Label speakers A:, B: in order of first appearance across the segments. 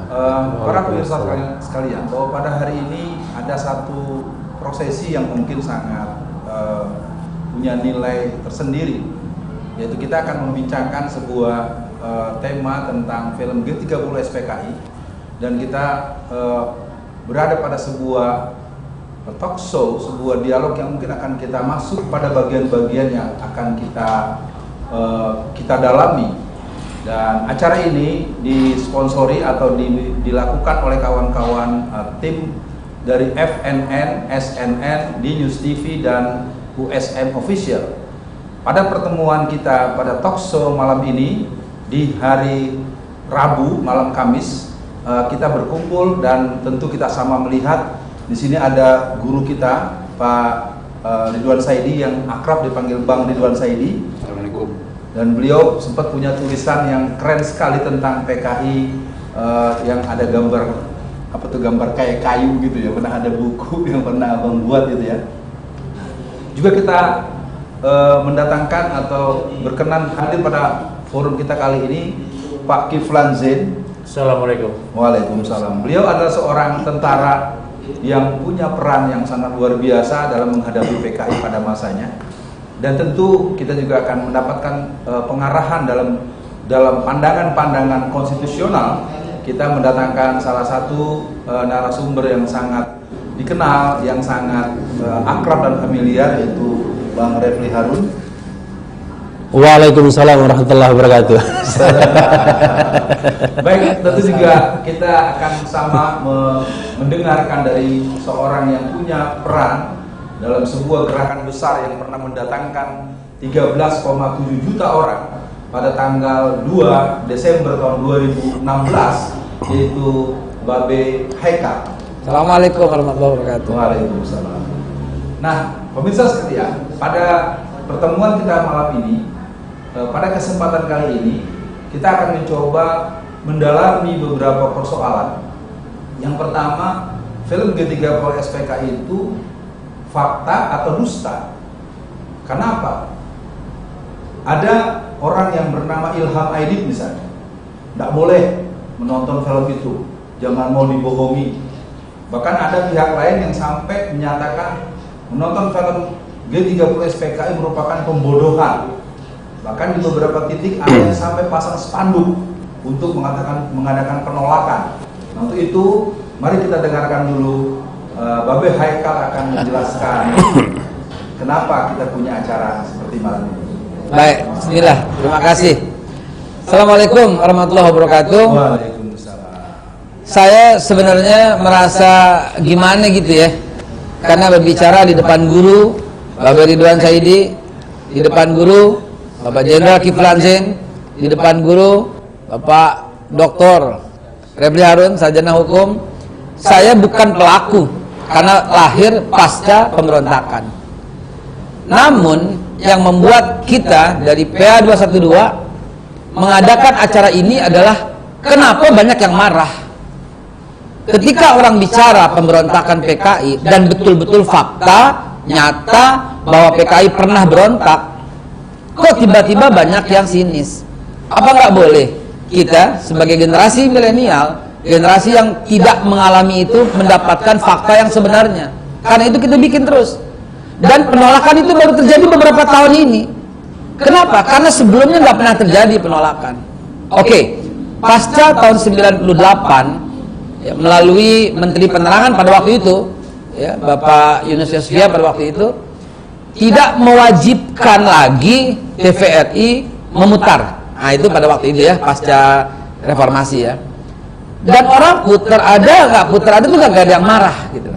A: Para pemirsa sekalian, bahwa pada hari ini ada satu prosesi yang mungkin sangat punya nilai tersendiri, yaitu kita akan membincangkan sebuah tema tentang film G30 SPKI, dan kita berada pada sebuah talk show, sebuah dialog yang mungkin akan kita masuk pada bagian-bagian yang akan kita dalami. Dan acara ini disponsori atau dilakukan oleh kawan-kawan tim dari FNN, SNN, di News TV dan USM Official. Pada pertemuan kita pada talk show malam ini di hari Rabu malam Kamis, kita berkumpul dan tentu kita sama melihat di sini ada guru kita Pak Ridwan Saidi yang akrab dipanggil Bang Ridwan Saidi.
B: Assalamualaikum.
A: Dan beliau sempat punya tulisan yang keren sekali tentang PKI, yang ada gambar gambar kayak kayu gitu ya. Pernah ada buku yang pernah abang buat gitu ya. Juga kita mendatangkan atau berkenan hadir pada forum kita kali ini Pak Kiflan Zain.
C: Assalamualaikum.
A: Waalaikumsalam. Beliau adalah seorang tentara yang punya peran yang sangat luar biasa dalam menghadapi PKI pada masanya. Dan tentu kita juga akan mendapatkan pengarahan dalam pandangan-pandangan konstitusional. Kita mendatangkan salah satu narasumber yang sangat dikenal, yang sangat akrab dan familiar, yaitu Bang Refli Harun.
C: Waalaikumsalam warahmatullahi wabarakatuh.
A: Baik, tentu juga kita akan sama mendengarkan dari seorang yang punya peran dalam sebuah gerakan besar yang pernah mendatangkan 13,7 juta orang pada tanggal 2 Desember tahun 2016, yaitu Babe Haikal.
D: Assalamualaikum warahmatullahi wabarakatuh.
A: Waalaikumsalam. Nah, pemirsa sekalian, pada pertemuan kita malam ini, pada kesempatan kali ini, kita akan mencoba mendalami beberapa persoalan. Yang pertama, film G30 SPKI itu fakta atau dusta. Kenapa? Ada orang yang bernama Ilham Aidit misalnya, tidak boleh menonton film itu, jangan mau dibohongi. Bahkan ada pihak lain yang sampai menyatakan menonton film G30 SPKI merupakan pembodohan. Bahkan di beberapa titik ada yang sampai pasang spanduk untuk mengadakan penolakan. Nah, untuk itu mari kita dengarkan dulu. Babe Haikal akan menjelaskan kenapa kita punya acara seperti malam ini.
D: Baik, bismillah. Terima kasih. Assalamualaikum warahmatullahi wabarakatuh.
A: Waalaikumsalam.
D: Saya sebenarnya merasa gimana gitu ya, karena berbicara di depan guru Bapak Ridwan Saidi, di depan guru Bapak Jenderal Kiflan Zain, di depan guru Bapak Dr. Refli Harun, sarjana hukum. Saya bukan pelaku karena lahir pasca pemberontakan. Namun yang membuat kita dari PA 212 mengadakan acara ini adalah kenapa banyak yang marah. Ketika orang bicara pemberontakan PKI dan betul-betul fakta nyata bahwa PKI pernah berontak, kok tiba-tiba banyak yang sinis? Apa nggak boleh kita sebagai generasi milenial, generasi yang tidak mengalami itu, mendapatkan fakta yang sebenarnya? Karena itu kita bikin terus. Dan penolakan itu baru terjadi beberapa tahun ini. Kenapa? Karena sebelumnya nggak pernah terjadi penolakan. Oke, pasca tahun 98 ya, melalui Menteri Penerangan pada waktu itu ya, Bapak Yunus Yosvia pada waktu itu tidak mewajibkan lagi TVRI memutar. Nah itu pada waktu itu ya, pasca reformasi ya. Dan orang putar ada, nggak putar ada tuh nggak ada yang marah gitu.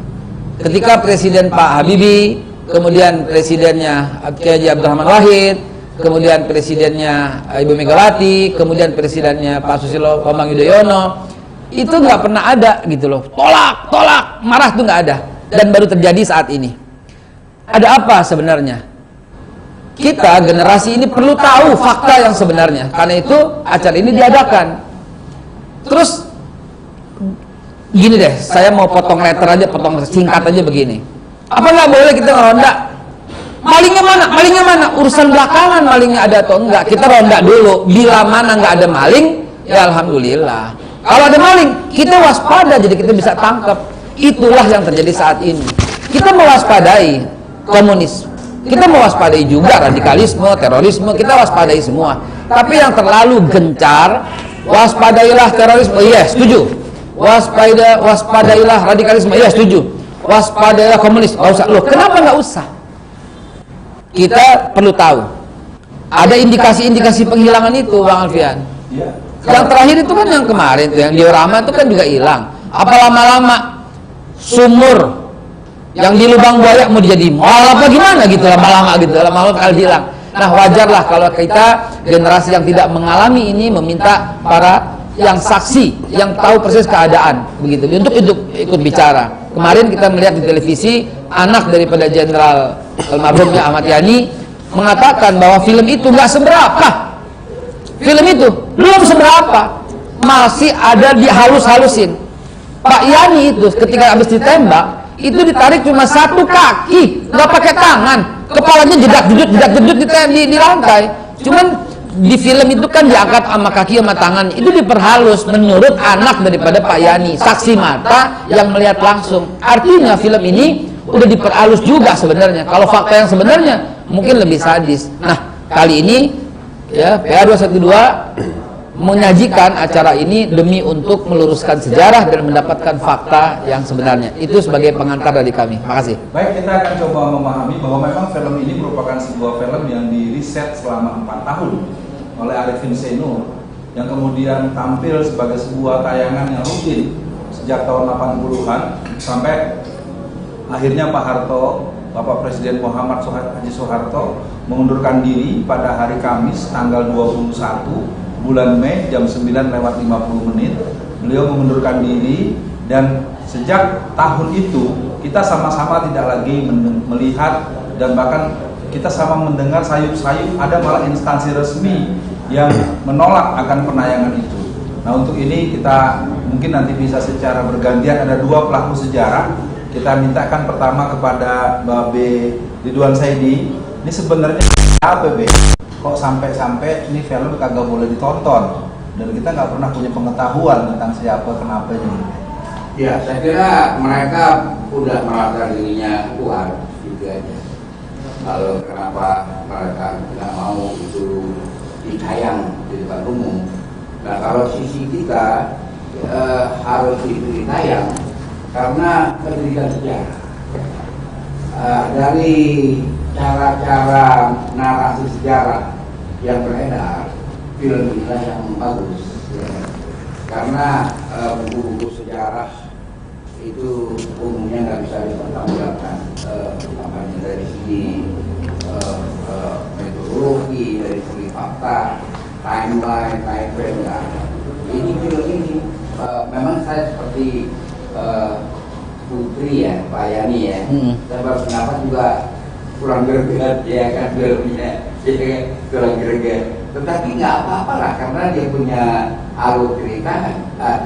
D: Ketika Presiden Pak Habibie, kemudian Presidennya Kiai Abdurrahman Wahid, kemudian Presidennya Ibu Megawati, kemudian Presidennya Pak Susilo Bambang Yudhoyono, itu nggak pernah ada gitu loh. Tolak, marah tuh nggak ada. Dan baru terjadi saat ini. Ada apa sebenarnya? Kita generasi ini perlu tahu fakta yang sebenarnya. Karena itu acara ini diadakan. Terus gini deh, saya mau potong letter aja, potong singkat aja begini. Apa nggak boleh kita ngeronda? Malingnya mana? Malingnya mana? Urusan belakangan malingnya ada atau enggak. Kita ronda dulu. Bila mana nggak ada maling, ya alhamdulillah. Kalau ada maling, kita waspada, jadi kita bisa tangkap. Itulah yang terjadi saat ini. Kita mewaspadai komunis, kita mewaspadai juga radikalisme, terorisme, kita waspadai semua. Tapi yang terlalu gencar, waspadailah terorisme, iya setuju. Waspadailah radikalisme, iya setuju. Waspadailah komunis, nggak usah. Loh, kenapa nggak usah? Kita perlu tahu. Ada indikasi-indikasi penghilangan itu, Bang Alfian.
A: Ya.
D: Yang terakhir itu kan yang kemarin tuh, yang diorama itu kan juga hilang. Apa lama-lama sumur yang di lubang buaya mau jadi mal apa gimana gitu, lama-lama gitu, lama-lama kalau hilang. Nah, wajarlah kalau kita generasi yang tidak mengalami ini meminta para yang saksi, yang tahu persis keadaan begitu untuk ikut bicara. Kemarin kita melihat di televisi anak daripada Jenderal almarhumnya Ahmad Yani mengatakan bahwa film itu nggak seberapa. Film itu belum seberapa, masih ada dihalus-halusin. Pak Yani itu ketika habis ditembak itu ditarik cuma satu kaki, nggak pakai tangan, kepalanya jedak-jedut di lantai. Cuman di film itu kan diangkat sama kaki sama tangan, itu diperhalus menurut anak daripada Pak Yani, saksi mata yang melihat langsung. Artinya film ini udah diperhalus juga sebenarnya. Kalau fakta yang sebenarnya mungkin lebih sadis. Nah, kali ini ya PA 212 menyajikan acara ini demi untuk meluruskan sejarah dan mendapatkan fakta yang sebenarnya. Itu sebagai pengantar dari kami. Makasih.
A: Baik, kita akan coba memahami bahwa memang film ini merupakan sebuah film yang diriset selama 4 tahun oleh Arifin Seno, yang kemudian tampil sebagai sebuah tayangan yang rutin sejak tahun 80-an sampai akhirnya Pak Harto, Bapak Presiden Muhammad Haji Soeharto mengundurkan diri pada hari Kamis tanggal 21 bulan Mei jam 9:50. Beliau mengundurkan diri, dan sejak tahun itu kita sama-sama tidak lagi melihat, dan bahkan kita sama mendengar sayup-sayup ada malah instansi resmi yang menolak akan penayangan itu. Nah, untuk ini kita mungkin nanti bisa secara bergantian, ada dua pelaku sejarah. Kita mintakan pertama kepada Mbak B. Ridwan Saidi. Ini sebenarnya apa, B? Kok sampai-sampai ini film kagak boleh ditonton, dan kita nggak pernah punya pengetahuan tentang siapa kenapa ini.
B: Ya, saya kira mereka udah merasa dirinya Tuhan gitu aja. Lalu kenapa mereka tidak mau itu ditayang di depan umum? Nah, kalau sisi kita harus itu ditayang karena pendidikan sejarah. Dari cara-cara narasi sejarah yang beredar, film inilah yang bagus ya. Karena buku-buku sejarah itu umumnya nggak bisa dipertanggungjawabkan, namanya dari segi metodologi, dari segi fakta, timeline, time frame nggak ada. Ini film ini memang saya seperti Putri ya, Pak Yani ya, saya berpendapat juga kurang greget ya kan filmnya, kurang greget. Tetapi nggak apa-apa lah, karena dia punya alur cerita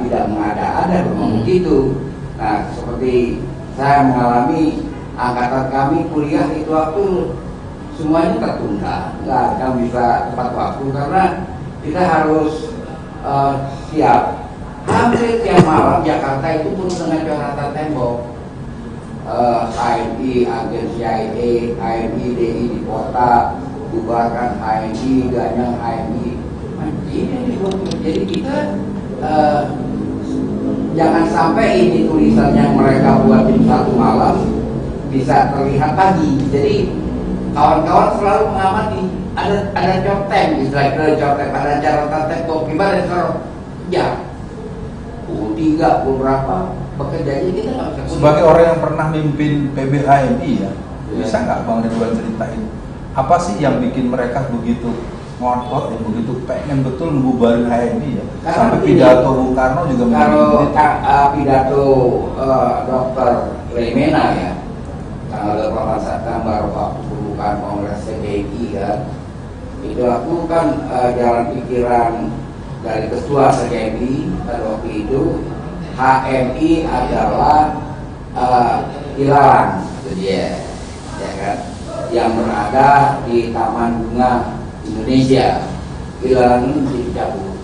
B: tidak mengada-ada memang begitu. Nah, seperti saya mengalami angkatan kami kuliah itu waktu semuanya tertunda, nggak akan bisa tepat waktu karena kita harus siap. Hampir tiap malam Jakarta itu penuh dengan coretan tembok. HMI, agen CIA, HMI, DI di kota, bubarkan HMI, ganyang HMI. Jadi kita jangan sampai ini tulisan yang mereka buat di satu malam bisa terlihat pagi. Jadi kawan-kawan selalu mengamati, ada contek, misalnya contek, ada catatan tembok, gimana kalau ya pukul 3, pukul berapa bekerja, jadi kita nggak bisa.
A: Sebagai orang yang pernah mimpin PBHMI ya, bisa nggak Bang Ridwan ceritain apa sih yang bikin mereka begitu ngotot dan begitu pengen betul ngebubarin HMI ya? Karena sampai pidato Bung Karno juga
B: kalau pidato Dr. Lemena ya tanggal 8 September waktu pembukaan Kongres CPI kan, itu aku kan jalan pikiran dari ketua CPI pada waktu itu, HMI adalah ilalang itu dia, ya kan, yang berada di Taman Bunga Indonesia. Ilalang ini dicabut.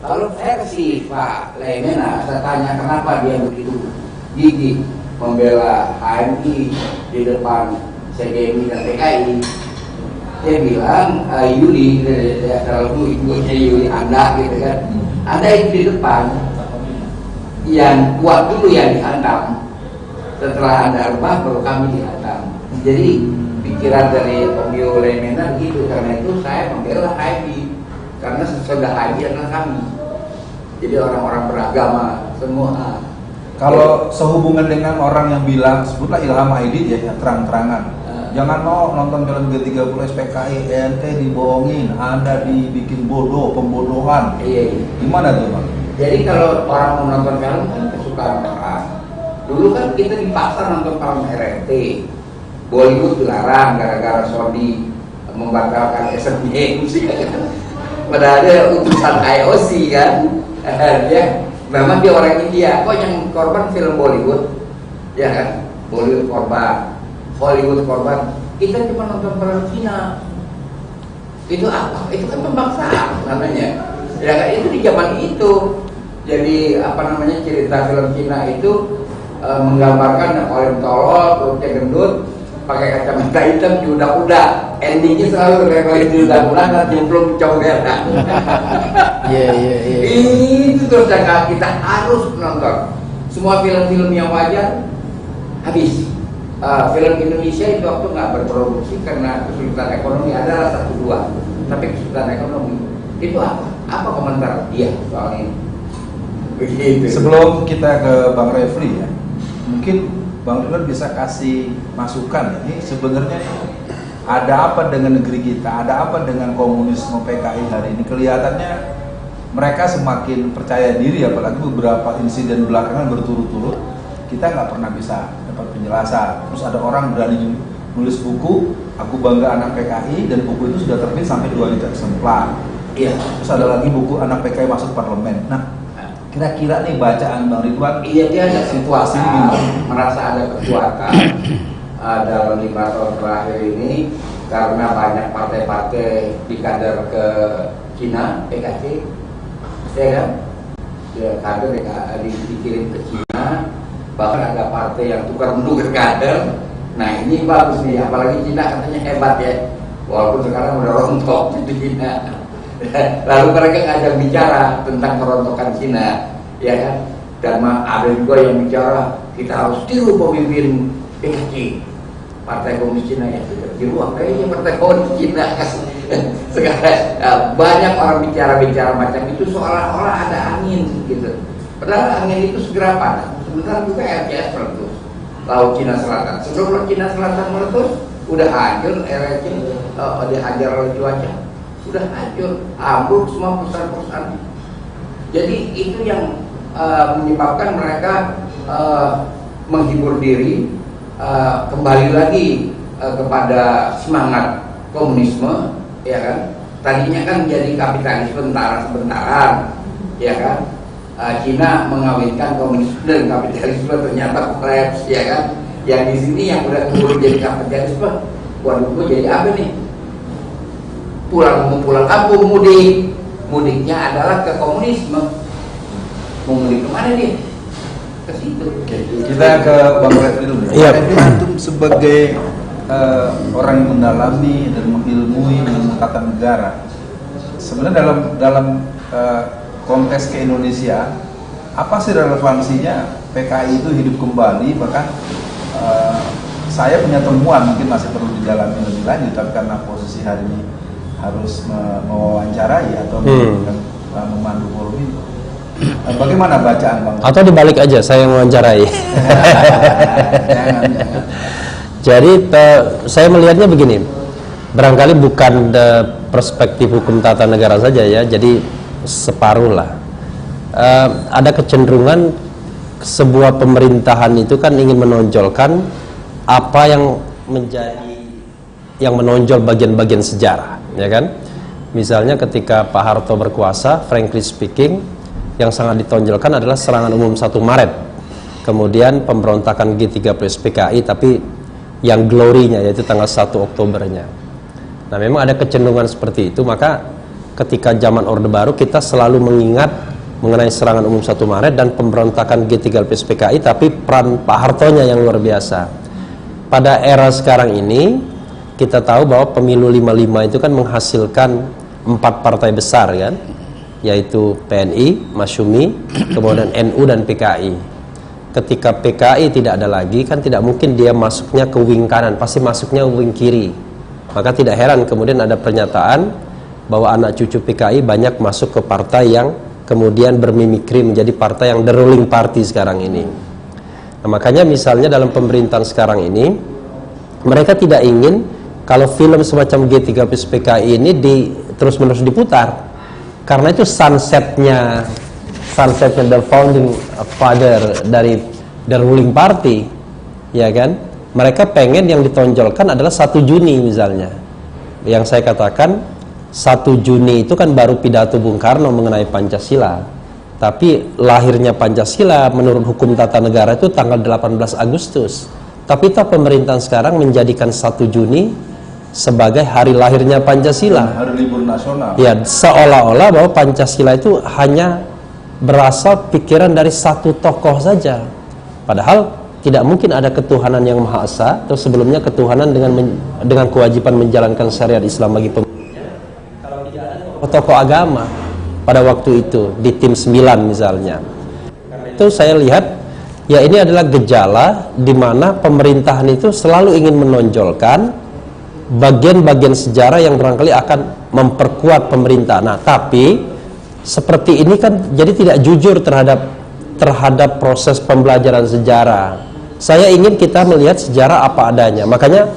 B: Kalau saya kasih Pak Lemena, saya tanya kenapa dia begitu gigih membela HMI di depan CGMI dan PKI. Dia bilang, Yuli, kalau ibunya Yuli, Anda gitu kan, Anda itu di depan, yang kuat dulu yang dihantam. Setelah Anda lemah, baru kami dihantam. Jadi pikiran dari Om Yuli Lemena begitu, karena itu saya membela HMI. Karena sesudah HMI adalah kami. Jadi orang-orang beragama semua.
A: Kalau sehubungan dengan orang yang bilang, sebutlah Ilham Aidit ya, yang terang-terangan. Jangan mau nonton film G30 SPKI, ente dibohongin, Anda dibikin bodoh, pembodohan.
B: Iya.
A: Gimana tuh Bang?
B: Jadi kalau orang mau nonton film kan kesukaan orang. Dulu kan kita dipaksa nonton film RRT. Bollywood dilarang gara-gara Sony membatalkan SMY musik. Padahal ada utusan IOC kan. Ya, memang dia orang India. Kok yang korban film Bollywood? Ya kan? Bollywood korban, Hollywood korban. Kita cuma nonton film Cina. Itu apa? Itu kan pembangsaan namanya. Ya kan? Itu di zaman itu. Jadi apa namanya, cerita film Cina itu menggambarkan orang tolol, perutnya gendut, pakai kacamata hitam, diudak-udak. Endingnya selalu kayak diudak-udak dan nyemplung congger.
D: Iya.
B: Itu terus yang kita harus nonton. Semua film-film yang wajar habis. Film Indonesia itu waktu nggak berproduksi karena kesulitan ekonomi, adalah 1-2, tapi kesulitan ekonomi itu apa? Apa komentar dia soal ini? Begitu.
A: Sebelum kita ke Bang Refli ya, mungkin Bang Ridwan bisa kasih masukan ya. Ini sebenarnya ada apa dengan negeri kita? Ada apa dengan komunisme PKI hari ini? Kelihatannya mereka semakin percaya diri, apalagi beberapa insiden belakangan berturut-turut kita nggak pernah bisa dapat penjelasan. Terus ada orang berani nulis buku, aku bangga anak PKI, dan buku itu sudah terbit sampai 2 juta eksemplar.
B: Iya.
A: Terus ada lagi buku anak PKI masuk parlemen. Nah, kira-kira nih bacaan Bang Ridwan,
B: iya, dia ada
A: situasi
B: kekuatan,
A: ini
B: merasa ada kekuatan dalam 5 tahun terakhir ini karena banyak partai-partai dikader ke Cina, PKC, ya kan? Ya, kader dikirim ke Cina, bahkan ada partai yang tukar menukar kader. Nah ini bagus nih, apalagi Cina katanya hebat ya, walaupun sekarang udah rontok di Cina. Lalu mereka ngajak bicara tentang kerontokan Cina, ya kan? Dan ada juga yang bicara kita harus tiru pemimpin PKC, Partai Komunis Cina, ya tiru kayaknya Partai Komunis Cina. Sekarang banyak orang bicara macam itu seolah-olah ada angin gitu. Padahal angin itu segera panas. Sebentar juga RCS meletus, Laut Cina Selatan. Sebelum Laut Cina Selatan meletus, udah hancur RCS, dihajar oleh cuaca. Sudah hancur, ambruk semua perusahaan-perusahaan. Jadi itu yang menyebabkan mereka menghibur diri, kembali lagi kepada semangat komunisme, ya kan? Tadinya kan jadi kapitalis sebentar, ya kan? Cina mengawinkan komunisme dan kapitalisme, ternyata kolaps, ya kan? Yang di sini yang udah turun jadi kapitalisme, waduh, gue jadi apa nih? Pulang kampung, mudiknya adalah ke komunisme. Mau mudik kemana dia? Ke situ.
A: Kita ke Bang Refli dulu.
C: Iya.
A: Refli, antum sebagai orang yang mendalami dan mengilmui ilmu tata negara, sebenarnya dalam konteks ke Indonesia, apa sih relevansinya PKI itu hidup kembali? Bahkan saya punya temuan, mungkin masih perlu didalami lebih lanjut, tapi karena posisi hari ini harus mewawancarai atau memandu forum ini, bagaimana bacaan Bang?
C: Atau dibalik aja, saya yang mewawancarai.
A: Jangan.
C: Jadi saya melihatnya begini, barangkali bukan perspektif hukum tata negara saja ya, jadi separuh lah. Ada kecenderungan sebuah pemerintahan itu kan ingin menonjolkan apa yang menonjol bagian-bagian sejarah, ya kan? Misalnya ketika Pak Harto berkuasa, frankly speaking, yang sangat ditonjolkan adalah serangan umum 1 Maret, kemudian pemberontakan G30 SPKI, tapi yang glorinya yaitu tanggal 1 Oktobernya. Nah, memang ada kecenderungan seperti itu, maka ketika zaman Orde Baru kita selalu mengingat mengenai serangan umum 1 Maret dan pemberontakan G30 PKI, tapi peran Pak Hartonya yang luar biasa. Pada era sekarang ini kita tahu bahwa pemilu 55 itu kan menghasilkan 4 partai besar kan, yaitu PNI, Masyumi, kemudian NU dan PKI. Ketika PKI tidak ada lagi, kan tidak mungkin dia masuknya ke wing kanan, pasti masuknya wing kiri. Maka tidak heran kemudian ada pernyataan bahwa anak cucu PKI banyak masuk ke partai yang kemudian bermimikri menjadi partai yang the ruling party sekarang ini. Nah, makanya misalnya dalam pemerintahan sekarang ini, mereka tidak ingin kalau film semacam G30 PKI ini terus-menerus diputar. Karena itu sunsetnya the founding father dari the ruling party, ya kan? Mereka pengen yang ditonjolkan adalah 1 Juni misalnya. Yang saya katakan 1 Juni itu kan baru pidato Bung Karno mengenai Pancasila. Tapi lahirnya Pancasila menurut hukum tata negara itu tanggal 18 Agustus. Tapi toh pemerintahan sekarang menjadikan 1 Juni sebagai hari lahirnya Pancasila.
A: Hari libur nasional.
C: Ya, seolah-olah bahwa Pancasila itu hanya berasal pikiran dari satu tokoh saja. Padahal tidak mungkin ada ketuhanan yang Maha Esa atau sebelumnya ketuhanan dengan kewajiban menjalankan syariat Islam bagi pemiliknya. Kalau tidak ada tokoh agama pada waktu itu di tim 9 misalnya. Karena itu saya lihat ya ini adalah gejala di mana pemerintahan itu selalu ingin menonjolkan bagian-bagian sejarah yang barangkali akan memperkuat pemerintah. Nah, tapi seperti ini kan jadi tidak jujur terhadap proses pembelajaran sejarah. Saya ingin kita melihat sejarah apa adanya. Makanya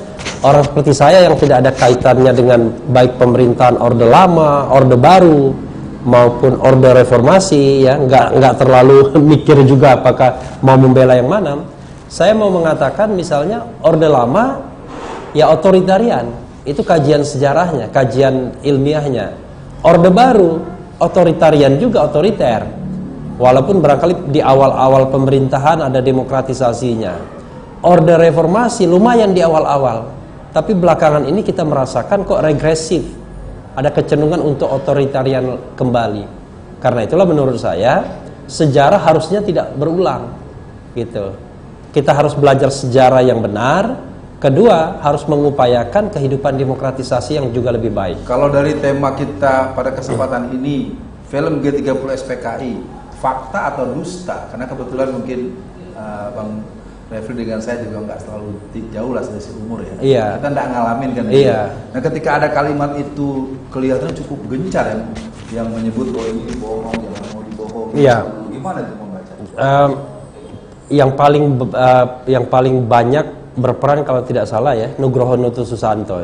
C: orang seperti saya yang tidak ada kaitannya dengan baik pemerintahan Orde Lama, Orde Baru maupun Orde Reformasi, ya nggak terlalu mikir juga apakah mau membela yang mana. Saya mau mengatakan misalnya Orde Lama ya otoritarian, itu kajian sejarahnya, kajian ilmiahnya. Orde Baru otoritarian juga otoriter. Walaupun barangkali di awal-awal pemerintahan ada demokratisasinya. Orde Reformasi lumayan di awal-awal, tapi belakangan ini kita merasakan kok regresif. Ada kecenderungan untuk otoritarian kembali. Karena itulah menurut saya sejarah harusnya tidak berulang, gitu. Kita harus belajar sejarah yang benar. Kedua, harus mengupayakan kehidupan demokratisasi yang juga lebih baik.
A: Kalau dari tema kita pada kesempatan ini, film G30 SPKI, fakta atau dusta? Karena kebetulan mungkin Bang Refli dengan saya juga nggak terlalu jauh lah dari umur ya.
C: Iya.
A: Kita nggak ngalamin kan.
C: Iya.
A: Nah, ketika ada kalimat itu kelihatan cukup gencar ya, yang menyebut bahwa ini bohong, jangan mau dibohong.
C: Iya.
A: Gimana itu membaca?
C: Yang paling banyak berperan kalau tidak salah ya Nugroho Nutu Susanto.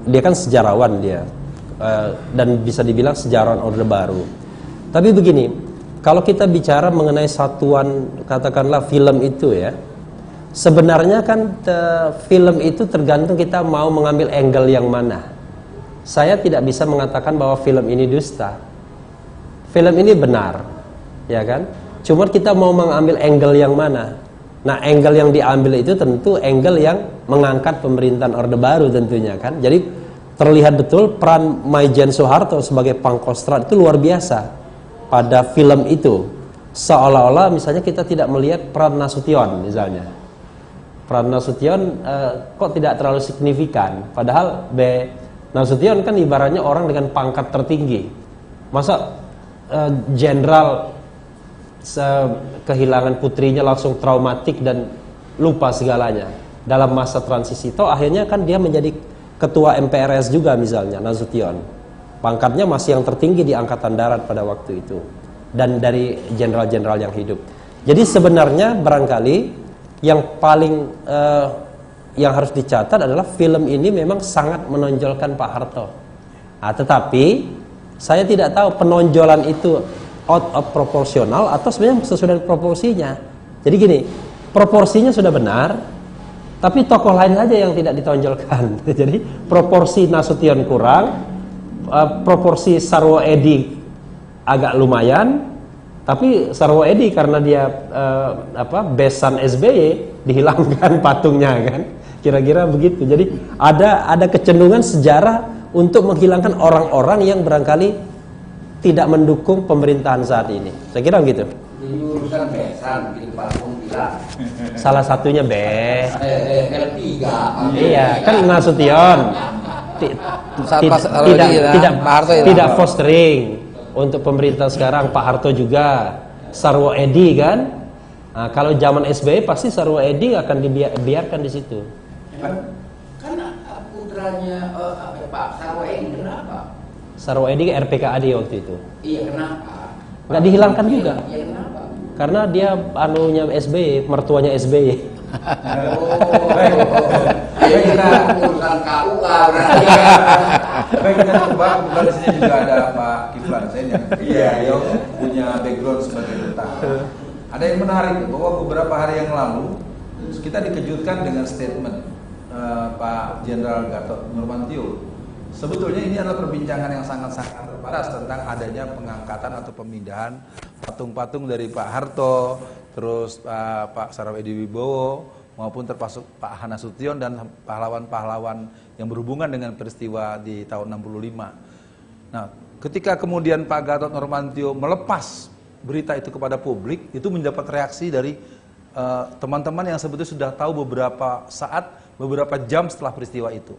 C: Dia kan sejarawan dia, dan bisa dibilang sejarawan Orde Baru. Tapi begini, kalau kita bicara mengenai satuan katakanlah film itu ya, sebenarnya kan film itu tergantung kita mau mengambil angle yang mana. Saya tidak bisa mengatakan bahwa film ini dusta. Film ini benar, ya kan? Cuma kita mau mengambil angle yang mana. Nah, angle yang diambil itu tentu angle yang mengangkat pemerintahan Orde Baru tentunya kan. Jadi terlihat betul peran Maijen Soeharto sebagai Pangkostrat itu luar biasa pada film itu. Seolah-olah misalnya kita tidak melihat peran Nasution misalnya. Peran Nasution kok tidak terlalu signifikan. Padahal Nasution kan ibaratnya orang dengan pangkat tertinggi. Masa jenderal kehilangan putrinya langsung traumatik dan lupa segalanya dalam masa transisi. Toh akhirnya kan dia menjadi ketua MPRS juga misalnya Nasution. Pangkatnya masih yang tertinggi di Angkatan Darat pada waktu itu dan dari jenderal-jenderal yang hidup. Jadi sebenarnya barangkali yang paling yang harus dicatat adalah film ini memang sangat menonjolkan Pak Harto. Nah, tetapi saya tidak tahu penonjolan itu out of proporsional atau sebenarnya sesuai dengan proporsinya. Jadi gini, proporsinya sudah benar, tapi tokoh lain aja yang tidak ditonjolkan. Jadi proporsi Nasution kurang, proporsi Sarwo Edi agak lumayan, tapi Sarwo Edi karena dia besan SBY dihilangkan patungnya kan, kira-kira begitu. Jadi ada kecenderungan sejarah untuk menghilangkan orang-orang yang barangkali tidak mendukung pemerintahan saat ini. Saya kira begitu.
B: Jadi urusan besan bikin patung bilang.
C: Salah satunya
B: Tiga.
C: Iya, kan Nasution tidak fostering untuk pemerintah sekarang. Pak Harto juga, Sarwo Edi kan. Nah, kalau zaman SBY pasti Sarwo Edi akan dibiarkan di situ.
B: Kan putranya Pak Sarwo Edi kenapa?
C: Sarwo Edi RPKAD waktu itu.
B: Iya, kenapa?
C: Nggak dihilangkan juga.
B: Iya, kenapa?
C: Karena dia anunya SBY, mertuanya SBY.
B: Baik, kita urusan KUA berarti.
A: Baik, kita coba kebetulan di sini juga ada Pak Kiflan Zain yang beliau punya background sebagai tentara. Ada yang menarik bahwa beberapa hari yang lalu kita dikejutkan dengan statement Pak Jenderal Gatot Nurmantio. Sebetulnya ini adalah perbincangan yang sangat-sangat terbatas tentang adanya pengangkatan atau pemindahan patung-patung dari Pak Harto, terus Pak Sarwo Edi Wibowo, maupun termasuk Pak Nasution dan pahlawan-pahlawan yang berhubungan dengan peristiwa di tahun 65. Nah, ketika kemudian Pak Gatot Nurmantio melepas berita itu kepada publik, itu mendapat reaksi dari teman-teman yang sebetulnya sudah tahu beberapa saat, beberapa jam setelah peristiwa itu.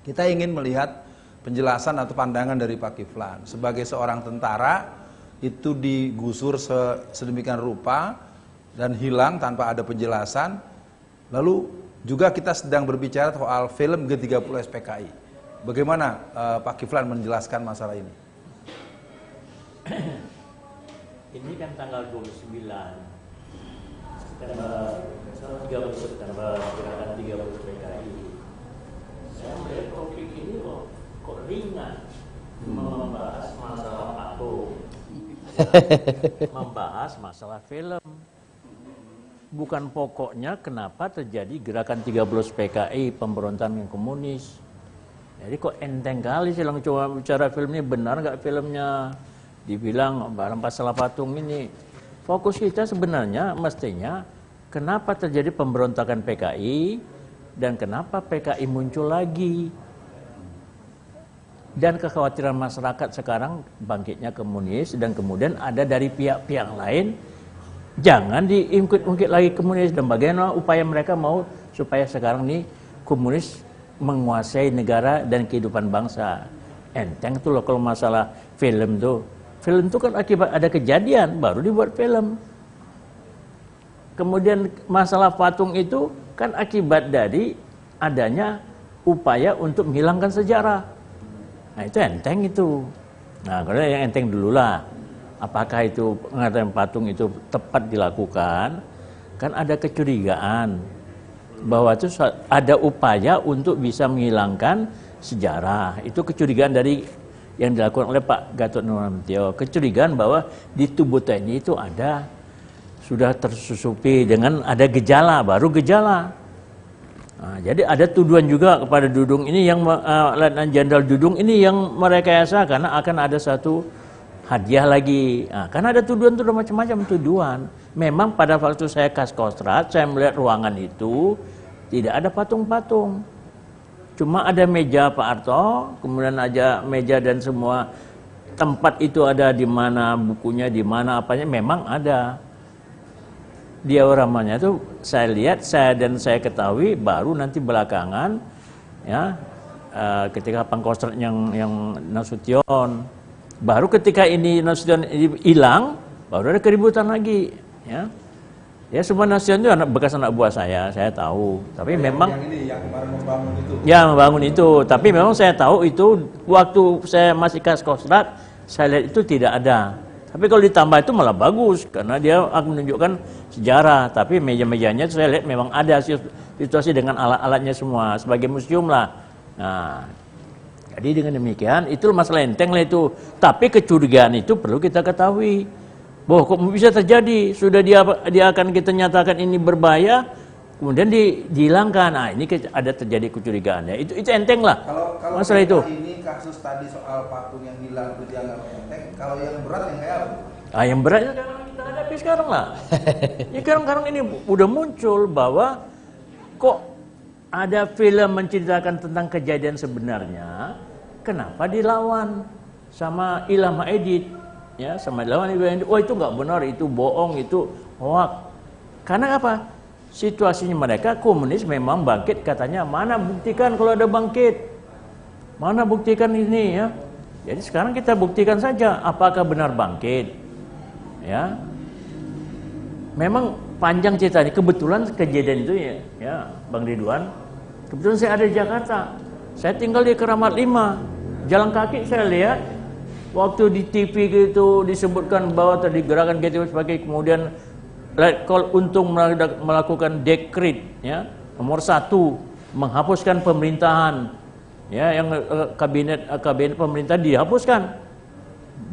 A: Kita ingin melihat penjelasan atau pandangan dari Pak Kiflan. Sebagai seorang tentara, itu digusur sedemikian rupa dan hilang tanpa ada penjelasan. Lalu juga kita sedang berbicara soal film G30 SPKI. Bagaimana Pak Kiflan menjelaskan masalah ini?
E: Ini kan tanggal 29 September 30 September gerakan 30 SPKI. Saya melihat topik ini kok ringan, membahas masalah patung, membahas masalah film. Bukan pokoknya kenapa terjadi gerakan 30 PKI, pemberontakan komunis. Jadi kok enteng kali sih coba bicara film ini, benar nggak filmnya? Dibilang barang masalah patung ini. Fokus kita sebenarnya mestinya kenapa terjadi pemberontakan PKI dan kenapa PKI muncul lagi. Dan kekhawatiran masyarakat sekarang bangkitnya komunis dan kemudian ada dari pihak-pihak lain jangan diungkit-ungkit lagi komunis, dan bagaimana upaya mereka mau supaya sekarang nih komunis menguasai negara dan kehidupan bangsa. Enteng tuh loh kalau masalah film tuh. Film tuh kan akibat ada kejadian baru dibuat film. Kemudian masalah patung itu kan akibat dari adanya upaya untuk menghilangkan sejarah. Nah itu enteng itu. Nah kalau yang enteng dulu lah. Apakah itu pengangkatan patung itu tepat dilakukan? Kan ada kecurigaan bahwa itu ada upaya untuk bisa menghilangkan sejarah. Itu kecurigaan dari yang dilakukan oleh Pak Gatot Nurmantio. Kecurigaan bahwa di tubuh TNI itu ada sudah tersusupi dengan ada gejala, baru gejala. Nah, jadi ada tuduhan juga kepada Dudung ini yang Letnan Jenderal Dudung ini yang merekayasa karena akan ada satu hadiah lagi. Nah, karena ada tuduhan macam-macam tuduhan. Memang pada waktu saya Kaskostrat, saya melihat ruangan itu tidak ada patung-patung. Cuma ada meja Pak Harto, kemudian ada meja dan semua tempat itu ada di mana bukunya, di mana apanya memang ada. Dioramanya itu saya lihat, saya ketahui baru nanti belakangan ya ketika Pangkostrat yang Nasution. Baru ketika ini Nasution hilang, baru ada keributan lagi, ya. Ya semua Nasution itu bekas anak buah saya tahu. Tapi memang
A: yang kemarin membangun itu.
E: Ya membangun itu, tapi memang saya tahu itu waktu saya masih Kaskostrat, saya lihat itu tidak ada. Tapi kalau ditambah itu malah bagus karena dia akan menunjukkan sejarah. Tapi meja-mejanya saya lihat memang ada situasi dengan alat-alatnya semua sebagai museum lah. Nah, jadi dengan demikian itu masalah enteng lah itu. Tapi kecurigaan itu perlu kita ketahui. Bahwa kok bisa terjadi? Sudah dia akan kita nyatakan ini berbahaya, kemudian dihilangkan. Nah, ini ada terjadi kecurigaan ya. Itu enteng lah.
A: Kalau
E: masalah itu.
A: Ini kasus tadi soal patung yang hilang itu dianggap enteng. Kalau yang berat yang kayak apa?
E: Ah, yang beratnya kita hadapi sekarang lah. Ya sekarang ini udah muncul bahwa kok ada film menceritakan tentang kejadian sebenarnya, kenapa dilawan sama Ilham Aidit? Ya, sama lawan Ilham Aidit. Oh, itu nggak benar, itu bohong, itu hoax. Karena apa? Situasinya mereka komunis memang bangkit, katanya mana buktikan kalau ada bangkit, mana buktikan ini ya. Jadi sekarang kita buktikan saja apakah benar bangkit. Ya, memang panjang ceritanya. Kebetulan kejadian itu ya Bang Ridwan, kebetulan saya ada di Jakarta. Saya tinggal di Keramat 5. Jalan kaki saya lihat waktu di TV itu disebutkan bahwa tadi gerakan GTW sebagai kemudian kalau untuk melakukan dekret ya nomor 1 menghapuskan pemerintahan ya yang kabinet pemerintah dihapuskan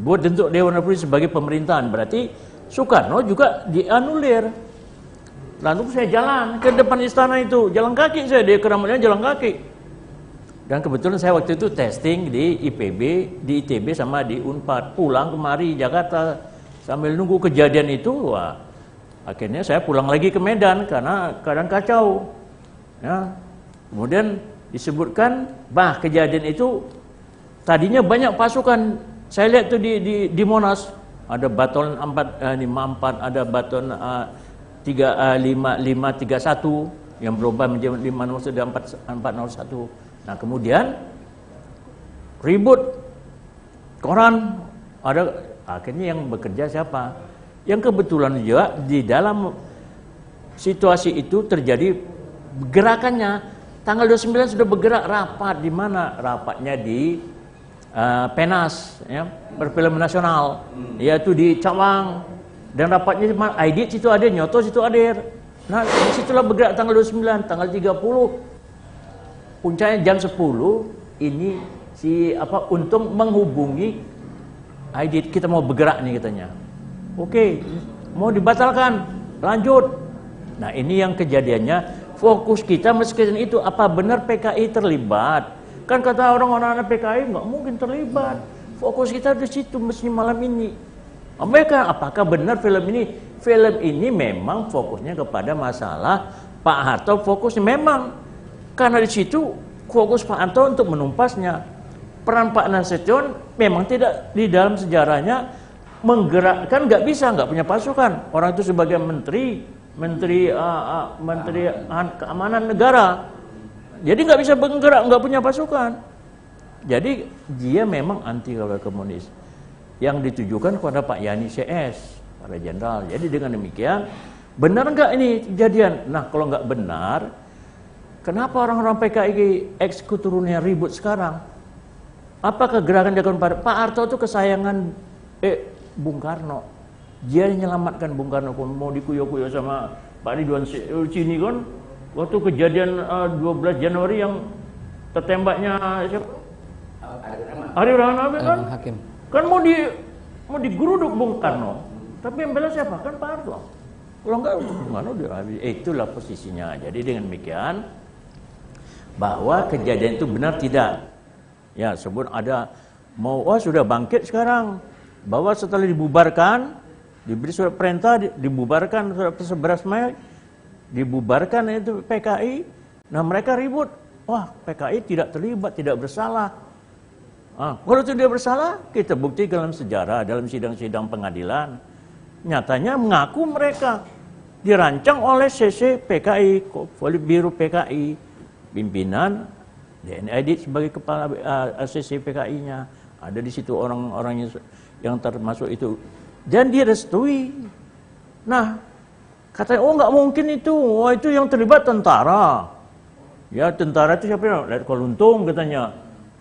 E: buat bentuk Dewan Republik sebagai pemerintahan, berarti Soekarno juga dianulir. Lalu saya jalan ke depan istana itu, jalan kaki, saya di Keramatnya jalan kaki. Dan kebetulan saya waktu itu testing di IPB, di ITB sama di Unpad. Pulang kemari Jakarta sambil nunggu kejadian itu, wah, akhirnya saya pulang lagi ke Medan karena keadaan kacau. Ya. Kemudian disebutkan, bah kejadian itu tadinya banyak pasukan. Saya lihat tuh di Monas ada baton 54, ada baton 5531 yang berubah menjadi 401. Nah, kemudian ribut koran, ada akhirnya yang bekerja siapa? Yang kebetulan juga di dalam situasi itu terjadi gerakannya. Tanggal 29 sudah bergerak rapat di mana? Rapatnya di Penas, ya, Perfilman Nasional, yaitu di Cawang. Dan rapatnya di mana? Aidit situ ada, Nyoto situ ada. Nah, disitulah bergerak tanggal 29, tanggal 30. Puncaknya jam 10 ini Untung menghubungi Aidit, kita mau bergerak nih katanya. Oke, mau dibatalkan, lanjut. Nah, ini yang kejadiannya, fokus kita meskipun itu apa benar PKI terlibat. Kan kata orang-orang PKI nggak mungkin terlibat. Fokus kita di situ mesti malam ini. Mereka apakah benar film ini memang fokusnya kepada masalah Pak Harto, fokusnya memang karena di situ fokus Pak Harto untuk menumpasnya. Peran Pak Nasution memang tidak di dalam sejarahnya menggerakkan, nggak bisa, nggak punya pasukan. Orang itu sebagai menteri keamanan negara, jadi nggak bisa bergerak, nggak punya pasukan. Jadi dia memang anti komunis yang ditujukan kepada Pak Yani CS, para jenderal. Jadi dengan demikian, benar nggak ini kejadian? Nah, kalau nggak benar, kenapa orang-orang PKI ex-keturunannya ribut sekarang? Apakah gerakan dilakukan pada Pak Harto itu kesayangan Bung Karno? Dia menyelamatkan Bung Karno, mau dikuyo-kuyo sama Pak Ridwan Sini kan? Waktu kejadian 12 Januari yang tertembaknya siapa? Ari Rahman kan?
D: Hakim.
E: Kan mau digeruduk Bung Karno. Tapi yang bela siapa? Kan Pak Harto. Kalau enggak Bung Karno itulah posisinya. Jadi dengan demikian bahwa kejadian itu benar tidak. Ya, sebut ada sudah bangkit sekarang. Bahwa setelah dibubarkan, diberi surat perintah dibubarkan surat 11 Mei, dibubarkan itu PKI. Nah, mereka ribut. Wah, PKI tidak terlibat, tidak bersalah. Kalau tidak bersalah, kita bukti dalam sejarah, dalam sidang-sidang pengadilan. Nyatanya mengaku mereka dirancang oleh CC PKI, Politbiro PKI, pimpinan DN Aidit sebagai kepala CC PKI-nya. Ada di situ orang-orang yang termasuk itu. Dan direstui. Nah, katanya, nggak mungkin itu. Wah, itu yang terlibat tentara. Ya, tentara itu siapa? Letkol Untung katanya.